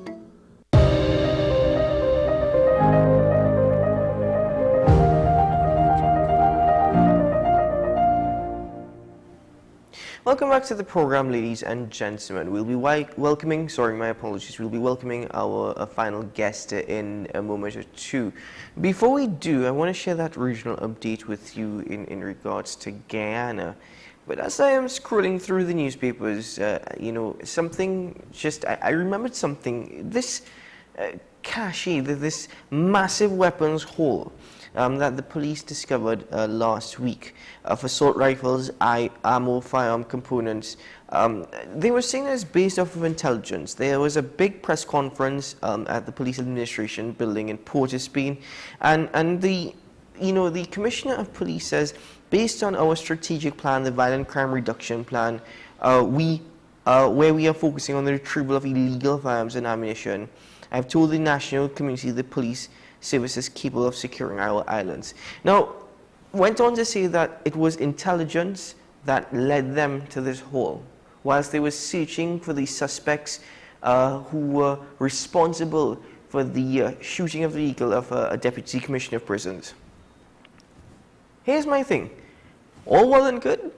Welcome back to the program, ladies and gentlemen. We'll be welcoming our final guest in a moment or two. Before we do, I want to share that regional update with you in regards to Guyana. But as I am scrolling through the newspapers, I remembered something. This cache, this massive weapons haul that the police discovered last week of assault rifles, ammo, firearm components. They were saying it's based off of intelligence. There was a big press conference at the police administration building in Port of Spain, and the commissioner of police says, based on our strategic plan, the violent crime reduction plan, where we are focusing on the retrieval of illegal firearms and ammunition, I've told the national community the police services capable of securing our islands. Now, went on to say that it was intelligence that led them to this hole, whilst they were searching for the suspects who were responsible for the shooting of the vehicle of a deputy commissioner of prisons. Here's my thing. All well and good.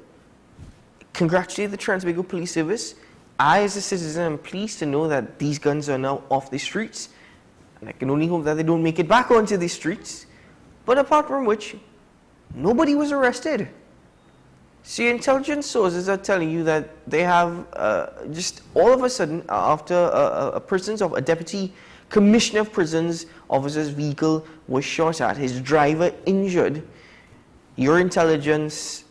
Congratulate the Trans-Tobago Police Service. I, as a citizen, am pleased to know that these guns are now off the streets. And I can only hope that they don't make it back onto the streets. But apart from which, nobody was arrested. See, intelligence sources are telling you that they have just all of a sudden, after a deputy commissioner of prisons officer's vehicle was shot at, his driver injured, your intelligence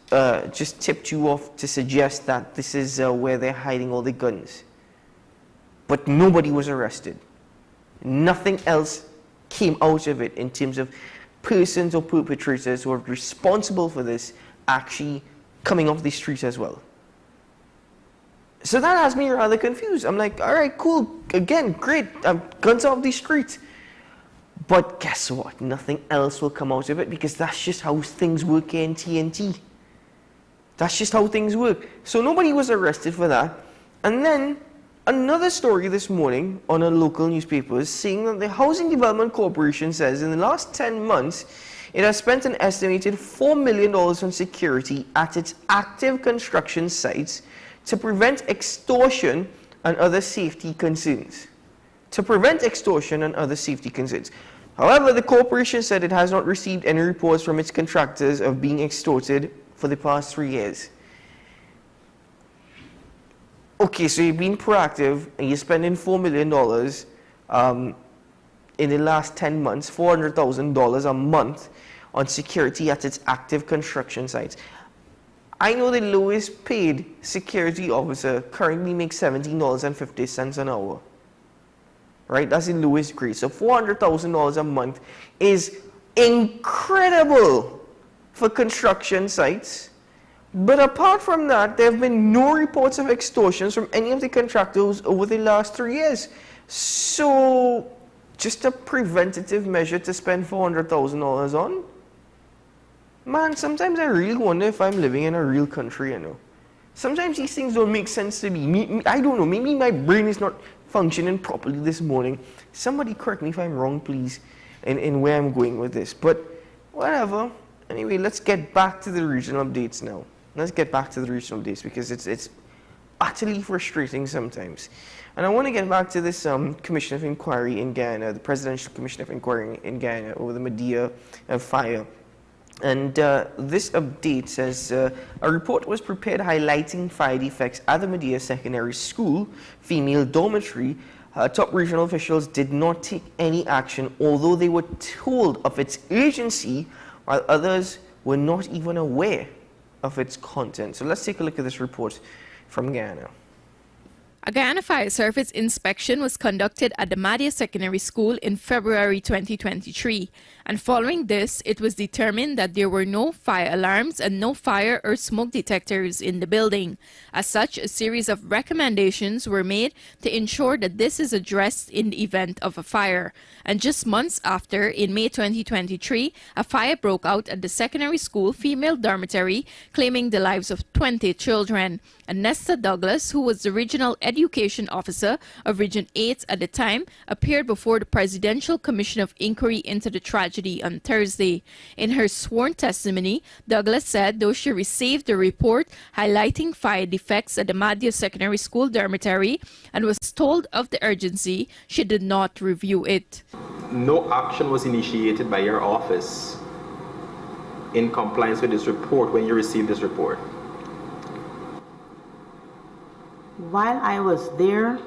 just tipped you off to suggest that this is where they're hiding all the guns. But nobody was arrested. Nothing else came out of it in terms of persons or perpetrators who are responsible for this actually coming off the streets as well. So that has me rather confused. I'm like, all right, cool, again, great, guns off the streets. But guess what? Nothing else will come out of it, because that's just how things work in TNT. That's just how things work. So nobody was arrested for that. And then another story this morning on a local newspaper is saying that the Housing Development Corporation says in the last 10 months, it has spent an estimated $4 million on security at its active construction sites to prevent extortion and other safety concerns. However, the corporation said it has not received any reports from its contractors of being extorted for the past 3 years. Okay, so you're being proactive and you're spending $4 million in the last 10 months, $400,000 a month on security at its active construction sites. I know the lowest paid security officer currently makes $17.50 an hour. Right? That's the lowest grade. So $400,000 a month is incredible for construction sites. But apart from that, there have been no reports of extortions from any of the contractors over the last 3 years. So, just a preventative measure to spend $400,000 on? Man, sometimes I really wonder if I'm living in a real country, you know. Sometimes these things don't make sense to me. I don't know, maybe my brain is not functioning properly this morning. Somebody correct me if I'm wrong, please, in where I'm going with this. But whatever. Anyway, let's get back to the regional updates now. Let's get back to the regional updates because it's utterly frustrating sometimes. And I want to get back to this Commission of Inquiry in Guyana, the Presidential Commission of Inquiry in Guyana over the Medea fire. And this update says a report was prepared highlighting fire defects at the Medea Secondary School female dormitory. Top regional officials did not take any action, although they were told of its urgency, while others were not even aware of its content. So let's take a look at this report from Guyana. A Guyana Fire Service inspection was conducted at the Medea Secondary School in February 2023, and following this, it was determined that there were no fire alarms and no fire or smoke detectors in the building. As such, a series of recommendations were made to ensure that this is addressed in the event of a fire. And just months after, in May 2023, a fire broke out at the secondary school female dormitory, claiming the lives of 20 children. And Nesta Douglas, who was the regional education officer of Region 8 at the time, appeared before the Presidential Commission of Inquiry into the tragedy on Thursday. In her sworn testimony, Douglas said though she received the report highlighting fire defects at the Medea Secondary School dormitory and was told of the urgency, she did not review it. No action was initiated by your office in compliance with this report when you received this report. While I was there,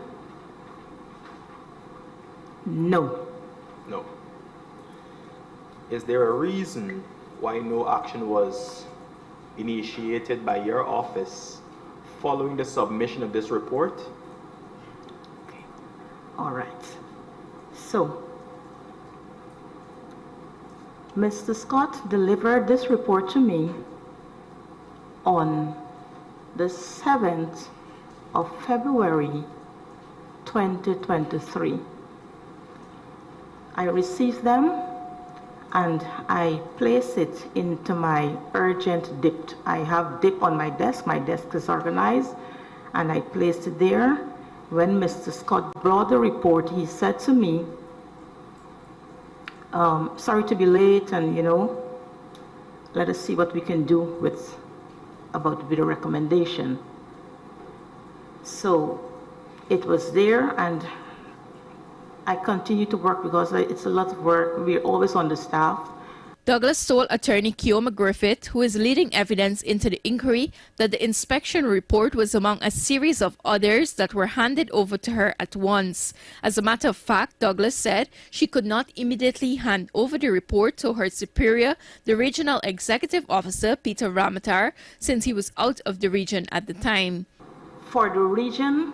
no. No. Is there a reason why no action was initiated by your office following the submission of this report? Okay. All right. So, Mr. Scott delivered this report to me on the 7th of February 2023. I received them and I place it into my urgent DIP. I have DIP on my desk is organized, and I placed it there. When Mr. Scott brought the report, he said to me, sorry to be late, and let us see what we can do with the recommendation. So it was there, and I continue to work because it's a lot of work. We're always understaffed. Douglas told attorney Keoma Griffith, who is leading evidence into the inquiry, that the inspection report was among a series of others that were handed over to her at once. As a matter of fact, Douglas said she could not immediately hand over the report to her superior, the regional executive officer, Peter Ramatar, since he was out of the region at the time. For the region,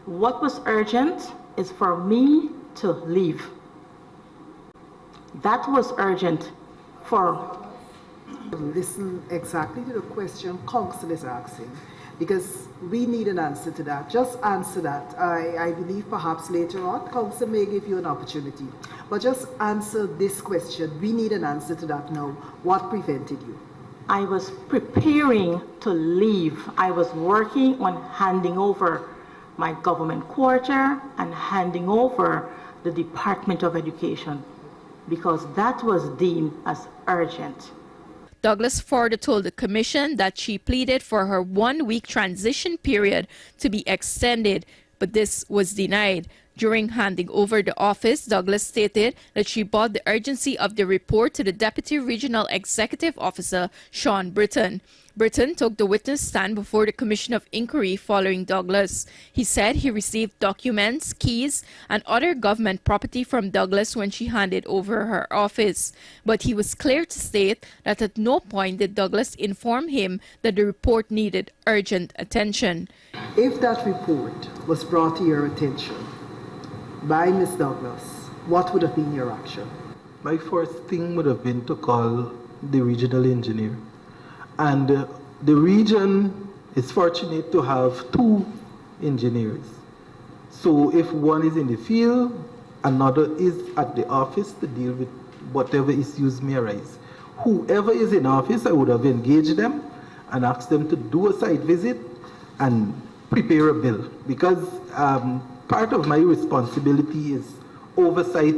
what was urgent is for me to leave. That was urgent for... Listen exactly to the question Council is asking, because we need an answer to that. Just answer that. I believe perhaps later on, Council may give you an opportunity. But just answer this question. We need an answer to that now. What prevented you? I was preparing to leave. I was working on handing over my government quarter and handing over the Department of Education, because that was deemed as urgent. Douglas further told the commission that she pleaded for her 1-week transition period to be extended, but this was denied. During handing over the office, Douglas stated that she brought the urgency of the report to the Deputy Regional Executive Officer, Sean Britton. Britton took the witness stand before the Commission of Inquiry following Douglas. He said he received documents, keys, and other government property from Douglas when she handed over her office. But he was clear to state that at no point did Douglas inform him that the report needed urgent attention. If that report was brought to your attention by Ms. Douglas, what would have been your action? My first thing would have been to call the regional engineer. And the region is fortunate to have 2 engineers. So if one is in the field, another is at the office to deal with whatever issues may arise. Whoever is in office, I would have engaged them and ask them to do a site visit and prepare a bill, because part of my responsibility is oversight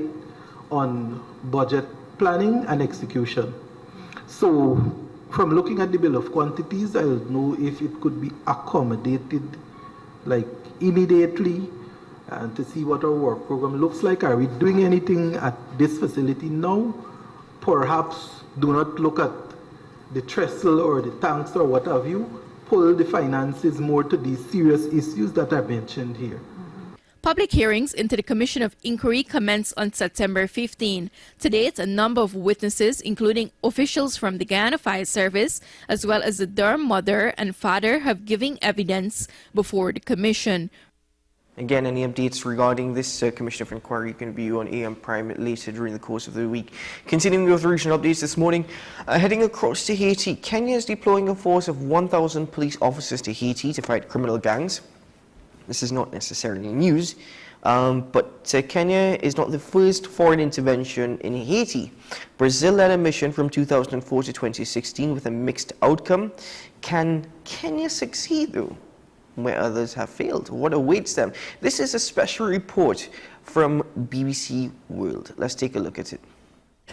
on budget planning and execution. So from looking at the bill of quantities, I'll know if it could be accommodated like immediately, and to see what our work program looks like. Are we doing anything at this facility now? Perhaps do not look at the trestle or the tanks or what have you. Pull the finances more to these serious issues that are mentioned here. Public hearings into the Commission of Inquiry commenced on September 15. To date, a number of witnesses, including officials from the Guyana Fire Service, as well as the Durham mother and father, have given evidence before the Commission. Again, any updates regarding this Commission of Inquiry you can view on AM Prime later during the course of the week. Continuing with regional updates this morning, heading across to Haiti, Kenya is deploying a force of 1,000 police officers to Haiti to fight criminal gangs. This is not necessarily news, but Kenya is not the first foreign intervention in Haiti. Brazil led a mission from 2004 to 2016 with a mixed outcome. Can Kenya succeed, though, where others have failed? What awaits them? This is a special report from BBC World. Let's take a look at it.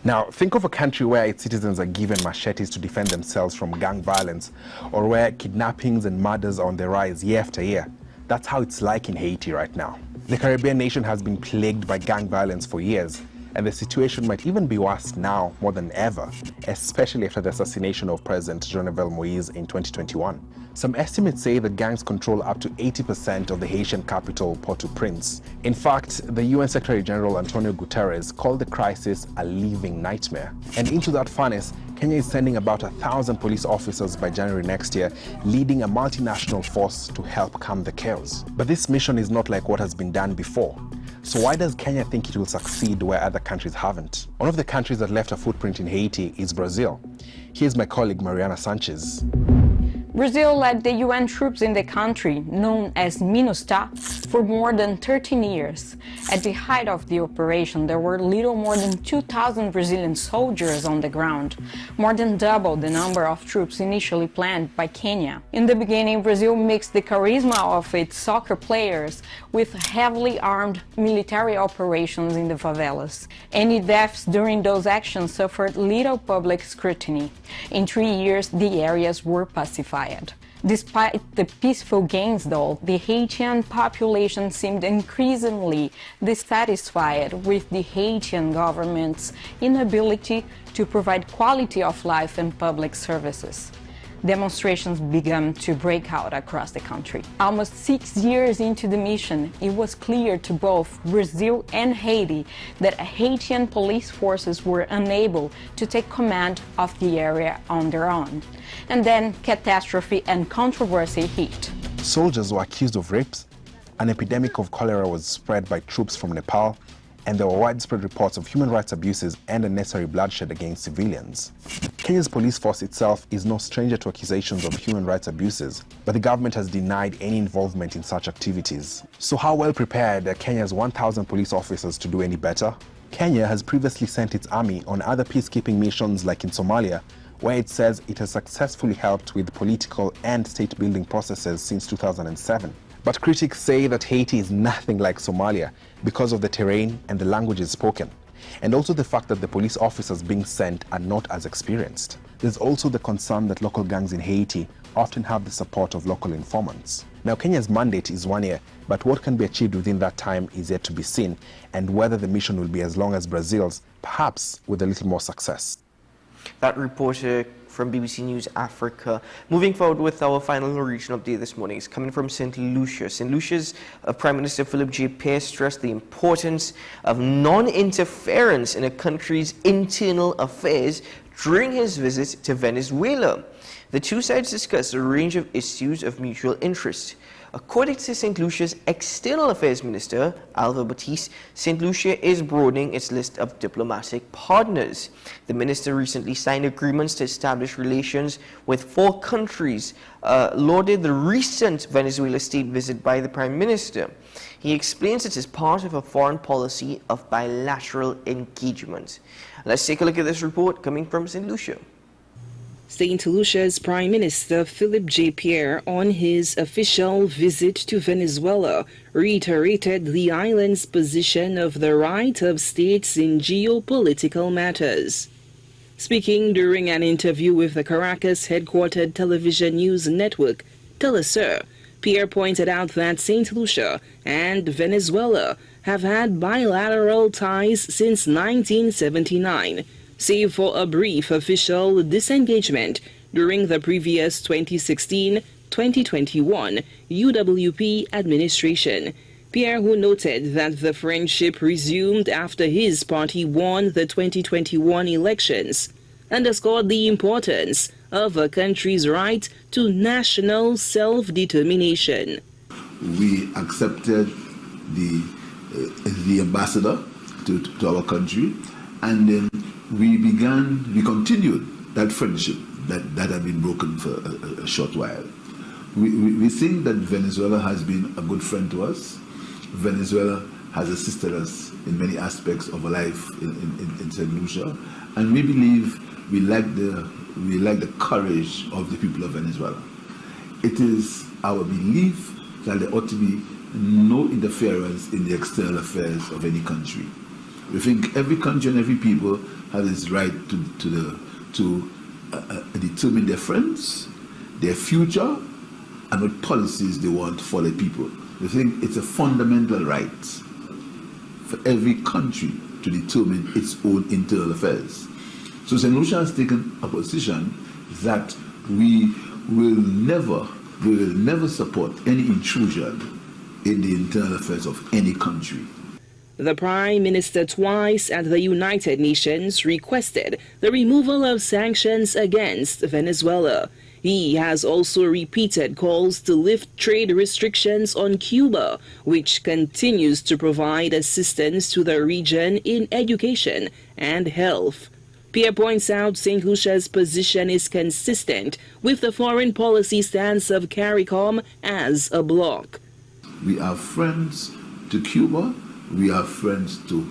Now, think of a country where its citizens are given machetes to defend themselves from gang violence, or where kidnappings and murders are on the rise year after year. That's how it's like in Haiti right now. The Caribbean nation has been plagued by gang violence for years, and the situation might even be worse now more than ever, especially after the assassination of President Jovenel Moise in 2021. Some estimates say that gangs control up to 80% of the Haitian capital, Port-au-Prince. In fact, the UN Secretary General Antonio Guterres called the crisis a living nightmare. And into that furnace, Kenya is sending about 1,000 police officers by January next year, leading a multinational force to help calm the chaos. But this mission is not like what has been done before. So why does Kenya think it will succeed where other countries haven't? One of the countries that left a footprint in Haiti is Brazil. Here's my colleague Mariana Sanchez. Brazil led the UN troops in the country, known as MINUSTAH, for more than 13 years. At the height of the operation, there were little more than 2,000 Brazilian soldiers on the ground, more than double the number of troops initially planned by Kenya. In the beginning, Brazil mixed the charisma of its soccer players with heavily armed military operations in the favelas. Any deaths during those actions suffered little public scrutiny. In 3 years, the areas were pacified. Despite the peaceful gains, though, the Haitian population seemed increasingly dissatisfied with the Haitian government's inability to provide quality of life and public services. Demonstrations began to break out across the country. Almost 6 years into the mission, it was clear to both Brazil and Haiti that Haitian police forces were unable to take command of the area on their own. And then catastrophe and controversy hit. Soldiers were accused of rapes, an epidemic of cholera was spread by troops from Nepal, and there were widespread reports of human rights abuses and unnecessary bloodshed against civilians. Kenya's police force itself is no stranger to accusations of human rights abuses, but the government has denied any involvement in such activities. So how well prepared are Kenya's 1,000 police officers to do any better? Kenya has previously sent its army on other peacekeeping missions like in Somalia, where it says it has successfully helped with political and state-building processes since 2007. But critics say that Haiti is nothing like Somalia because of the terrain and the languages spoken, and also the fact that the police officers being sent are not as experienced. There's also the concern that local gangs in Haiti often have the support of local informants. Now, Kenya's mandate is 1 year, but what can be achieved within that time is yet to be seen, and whether the mission will be as long as Brazil's, perhaps with a little more success. That reporter from BBC News Africa. Moving forward with our final regional update this morning is coming from St. Lucia. St. Lucia's Prime Minister Philip J. Pierce stressed the importance of non-interference in a country's internal affairs during his visit to Venezuela. The two sides discussed a range of issues of mutual interest. According to St. Lucia's External Affairs Minister, Alva Batiste, St. Lucia is broadening its list of diplomatic partners. The minister recently signed agreements to establish relations with 4 countries, lauded the recent Venezuela state visit by the Prime Minister. He explains it as part of a foreign policy of bilateral engagement. Let's take a look at this report coming from St. Lucia. St. Lucia's Prime Minister Philip J. Pierre, on his official visit to Venezuela, reiterated the island's position of the right of states in geopolitical matters. Speaking during an interview with the Caracas-headquartered television news network, Telesur, Pierre pointed out that St. Lucia and Venezuela have had bilateral ties since 1979, save for a brief official disengagement during the previous 2016-2021 UWP administration. Pierre, who noted that the friendship resumed after his party won the 2021 elections, underscored the importance of a country's right to national self-determination. We accepted the ambassador to our country, and then we continued that friendship that had been broken for a short while. We think that Venezuela has been a good friend to us. Venezuela has assisted us in many aspects of our life in St. Lucia, and we believe we like the courage of the people of Venezuela. It is our belief that there ought to be no interference in the external affairs of any country. We think every country and every people has its right to determine their friends, their future, and what policies they want for their people. We think it's a fundamental right for every country to determine its own internal affairs. So St. Lucia has taken a position that we will never support any intrusion in the internal affairs of any country. The Prime Minister twice at the United Nations requested the removal of sanctions against Venezuela. He has also repeated calls to lift trade restrictions on Cuba, which continues to provide assistance to the region in education and health. Pierre points out St. Lucia's position is consistent with the foreign policy stance of CARICOM as a bloc. We are friends to Cuba. We are friends to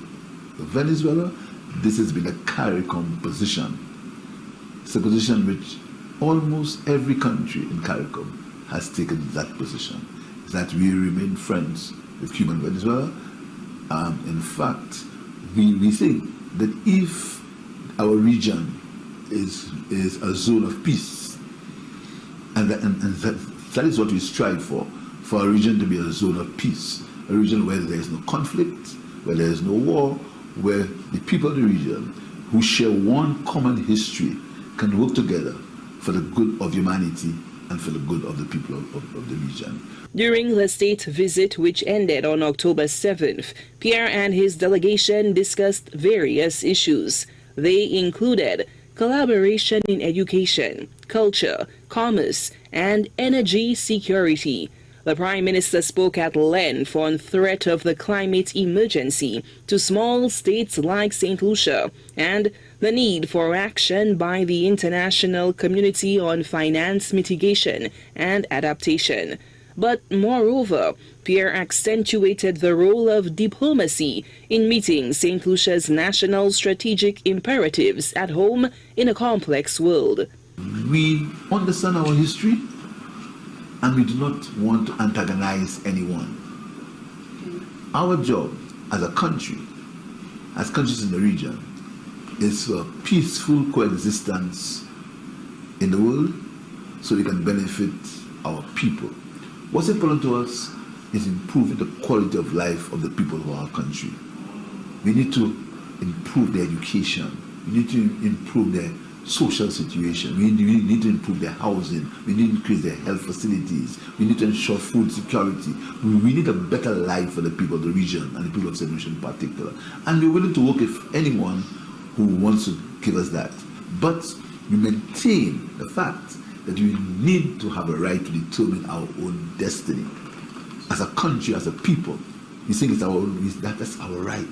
Venezuela. This has been a CARICOM position. It's a position which almost every country in CARICOM has taken that position, that we remain friends with Cuba and Venezuela. In fact, we think that if our region is a zone of peace, and that is what we strive for our region to be a zone of peace, a region where there is no conflict, where there is no war, where the people of the region who share one common history can work together for the good of humanity and for the good of the people of the region. During the state visit, which ended on October 7th, Pierre and his delegation discussed various issues. They included collaboration in education, culture, commerce, and energy security. The Prime Minister spoke at length on threat of the climate emergency to small states like St. Lucia and the need for action by the international community on finance mitigation and adaptation. But moreover, Pierre accentuated the role of diplomacy in meeting St. Lucia's national strategic imperatives at home in a complex world. We understand our history, and we do not want to antagonize anyone. Our job as a country, as countries in the region, is for peaceful coexistence in the world so we can benefit our people. What's important to us is improving the quality of life of the people of our country. We need to improve their education. We need to improve their social situation. We need to improve their housing. We need to increase their health facilities. We need to ensure food security. We need a better life for the people of the region and the people of St. Lucia in particular. And we're willing to work with anyone who wants to give us that. But we maintain the fact that we need to have a right to determine our own destiny. As a country, as a people, we think it's that's our right.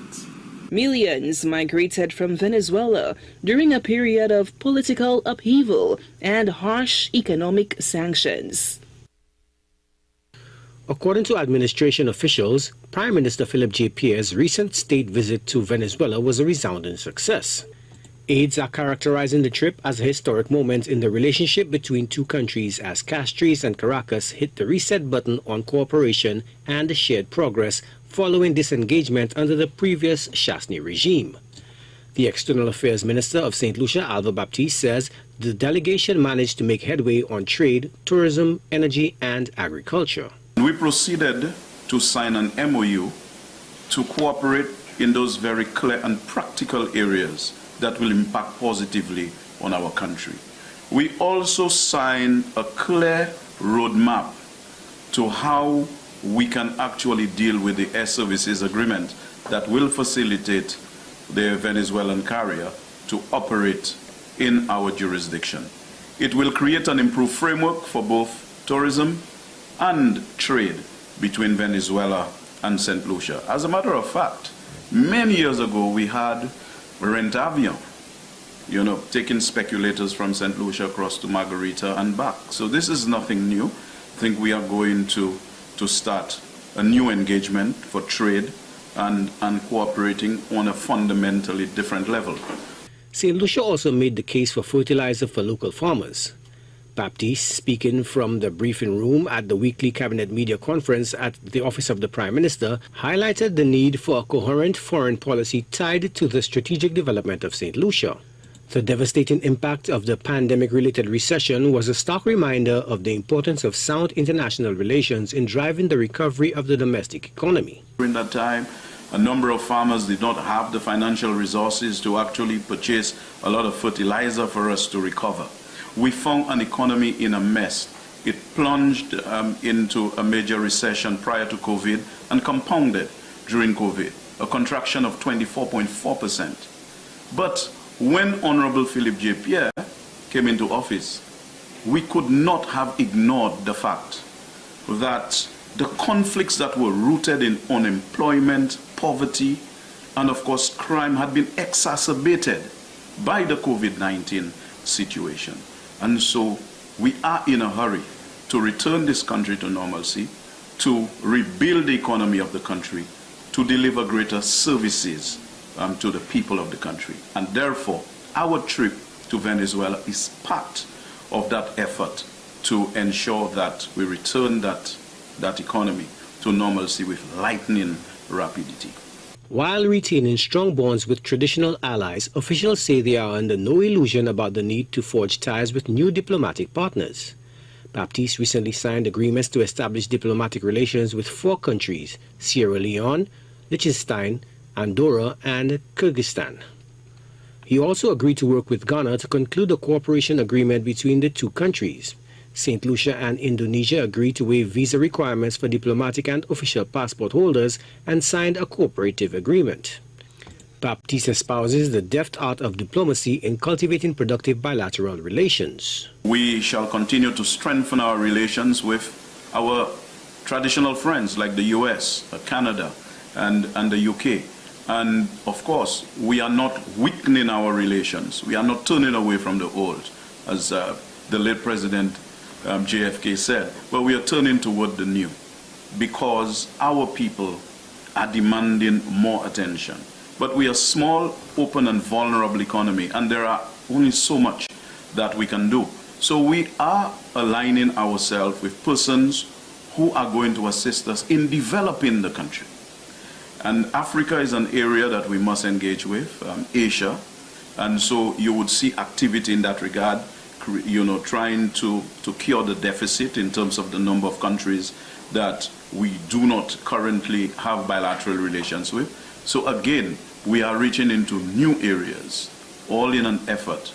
Millions migrated from Venezuela during a period of political upheaval and harsh economic sanctions. According to administration officials, Prime Minister Philip J. Pierre's recent state visit to Venezuela was a resounding success. Aides are characterizing the trip as a historic moment in the relationship between two countries as Castries and Caracas hit the reset button on cooperation and shared progress following disengagement under the previous Chasney regime. The External Affairs Minister of St. Lucia, Alva Baptiste, says the delegation managed to make headway on trade, tourism, energy, and agriculture. We proceeded to sign an MOU to cooperate in those very clear and practical areas that will impact positively on our country. We also signed a clear roadmap to how we can actually deal with the air services agreement that will facilitate the Venezuelan carrier to operate in our jurisdiction. It will create an improved framework for both tourism and trade between Venezuela and St. Lucia. As a matter of fact, many years ago we had Rentavion, taking speculators from St. Lucia across to Margarita and back. So this is nothing new. I think we are going to start a new engagement for trade and cooperating on a fundamentally different level. St. Lucia also made the case for fertilizer for local farmers. Baptiste, speaking from the briefing room at the weekly cabinet media conference at the office of the Prime Minister, highlighted the need for a coherent foreign policy tied to the strategic development of St. Lucia. The devastating impact of the pandemic-related recession was a stark reminder of the importance of sound international relations in driving the recovery of the domestic economy. During that time, a number of farmers did not have the financial resources to actually purchase a lot of fertilizer for us to recover. We found an economy in a mess. It plunged into a major recession prior to COVID and compounded during COVID, a contraction of 24.4%. But when Honorable Philip J. Pierre came into office, we could not have ignored the fact that the conflicts that were rooted in unemployment, poverty, and of course crime had been exacerbated by the COVID-19 situation. And so we are in a hurry to return this country to normalcy, to rebuild the economy of the country, to deliver greater services to the people of the country. And therefore, our trip to Venezuela is part of that effort to ensure that we return that economy to normalcy with lightning rapidity. While retaining strong bonds with traditional allies, officials say they are under no illusion about the need to forge ties with new diplomatic partners. Baptiste recently signed agreements to establish diplomatic relations with 4 countries: Sierra Leone, Liechtenstein, Andorra, and Kyrgyzstan. He also agreed to work with Ghana to conclude a cooperation agreement between the 2 countries. St. Lucia and Indonesia agreed to waive visa requirements for diplomatic and official passport holders and signed a cooperative agreement. Baptiste espouses the deft art of diplomacy in cultivating productive bilateral relations. We shall continue to strengthen our relations with our traditional friends like the US, Canada, and the UK. And of course, we are not weakening our relations. We are not turning away from the old, as the late President JFK said, but we are turning toward the new because our people are demanding more attention. But we are a small, open and vulnerable economy, and there are only so much that we can do. So we are aligning ourselves with persons who are going to assist us in developing the country. And Africa is an area that we must engage with, Asia, and so you would see activity in that regard, trying to cure the deficit in terms of the number of countries that we do not currently have bilateral relations with. So again, we are reaching into new areas, all in an effort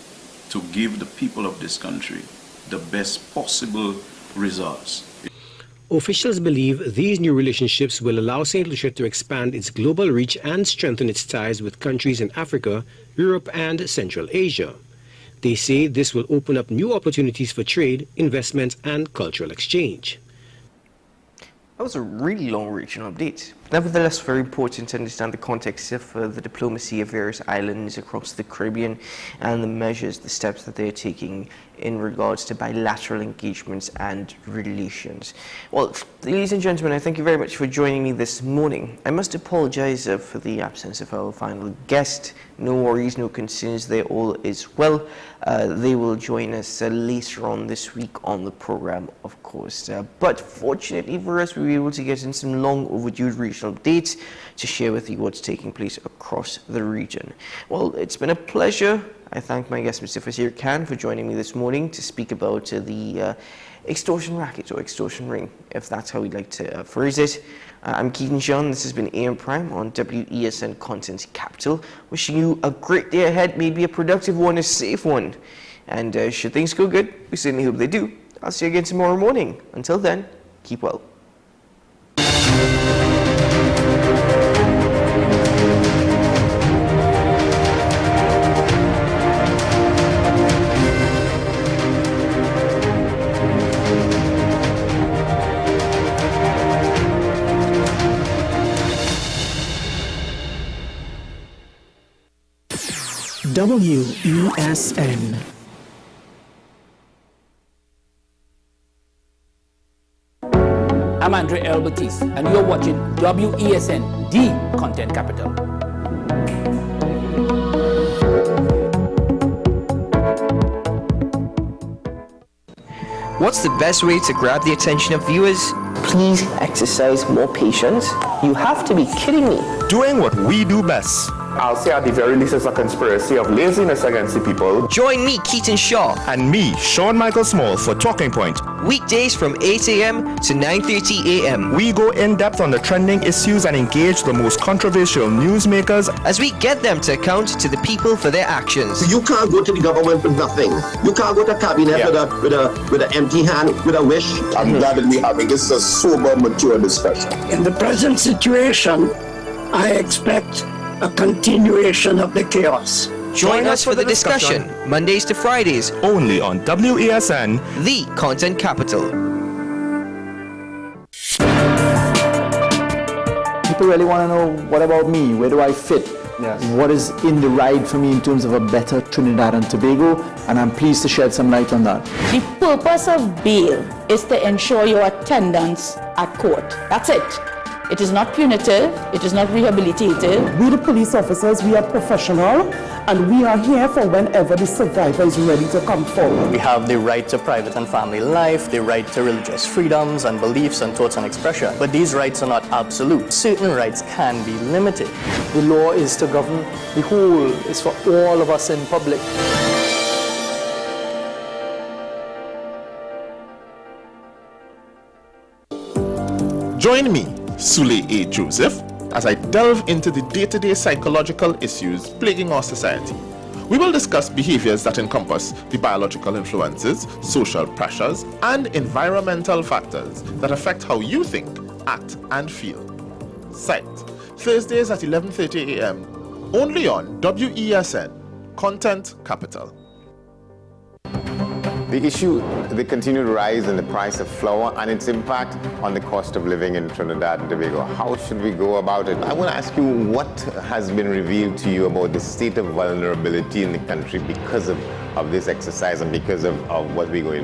to give the people of this country the best possible results. Officials believe these new relationships will allow St. Lucia to expand its global reach and strengthen its ties with countries in Africa, Europe, and Central Asia. They say this will open up new opportunities for trade, investment, and cultural exchange. That was a really long-reaching update. Nevertheless, very important to understand the context of the diplomacy of various islands across the Caribbean and the measures, the steps that they are taking in regards to bilateral engagements and relations. Well, ladies and gentlemen, I thank you very much for joining me this morning. I must apologize for the absence of our final guest, no worries, no concerns there, all is well. They will join us later on this week on the program, of course. But fortunately for us, we were able to get in some long overdue regional updates to share with you what's taking place across the region. Well, it's been a pleasure. I thank my guest, Mr. Fasir Khan, for joining me this morning to speak about the extortion racket, or extortion ring, if that's how we'd like to phrase it. I'm Keaton Sean. This has been AM Prime on WESN Content Capital. Wishing you a great day ahead, maybe a productive one, a safe one. And should things go good, we certainly hope they do. I'll see you again tomorrow morning. Until then, keep well. WESN. I'm Andre Elbertis, and you're watching WESN, the Content Capital. What's the best way to grab the attention of viewers? Please exercise more patience. You have to be kidding me. Doing what we do best. I'll say at the very least it's a conspiracy of laziness against the people. Join me, Keaton Shaw. And me, Sean Michael Small, for Talking Point. Weekdays from 8 a.m. to 9:30 a.m. We go in depth on the trending issues and engage the most controversial newsmakers as we get them to account to the people for their actions. You can't go to the government with nothing. You can't go to cabinet with an empty hand, with a wish. I'm glad that we're having this a sober, mature discussion. In the present situation, I expect a continuation of the chaos. Join us for the discussion, Mondays to Fridays, only on WESN, the Content Capital. People really want to know, what about me? Where do I fit? Yes. What is in the ride for me in terms of a better Trinidad and Tobago? And I'm pleased to shed some light on that. The purpose of bail is to ensure your attendance at court. That's it. It is not punitive, it is not rehabilitative. We the police officers, we are professional, and we are here for whenever the survivor is ready to come forward. We have the right to private and family life, the right to religious freedoms and beliefs and thoughts and expression. But these rights are not absolute. Certain rights can be limited. The law is to govern the whole, it's for all of us in public. Join me, Sule A. Joseph, as I delve into the day-to-day psychological issues plaguing our society. We will discuss behaviors that encompass the biological influences, social pressures, and environmental factors that affect how you think, act, and feel. Sight, Thursdays at 11:30 a.m., only on WESN, Content Capital. The issue, the continued rise in the price of flour and its impact on the cost of living in Trinidad and Tobago. How should we go about it? I want to ask you, what has been revealed to you about the state of vulnerability in the country because of this exercise and because of what we're going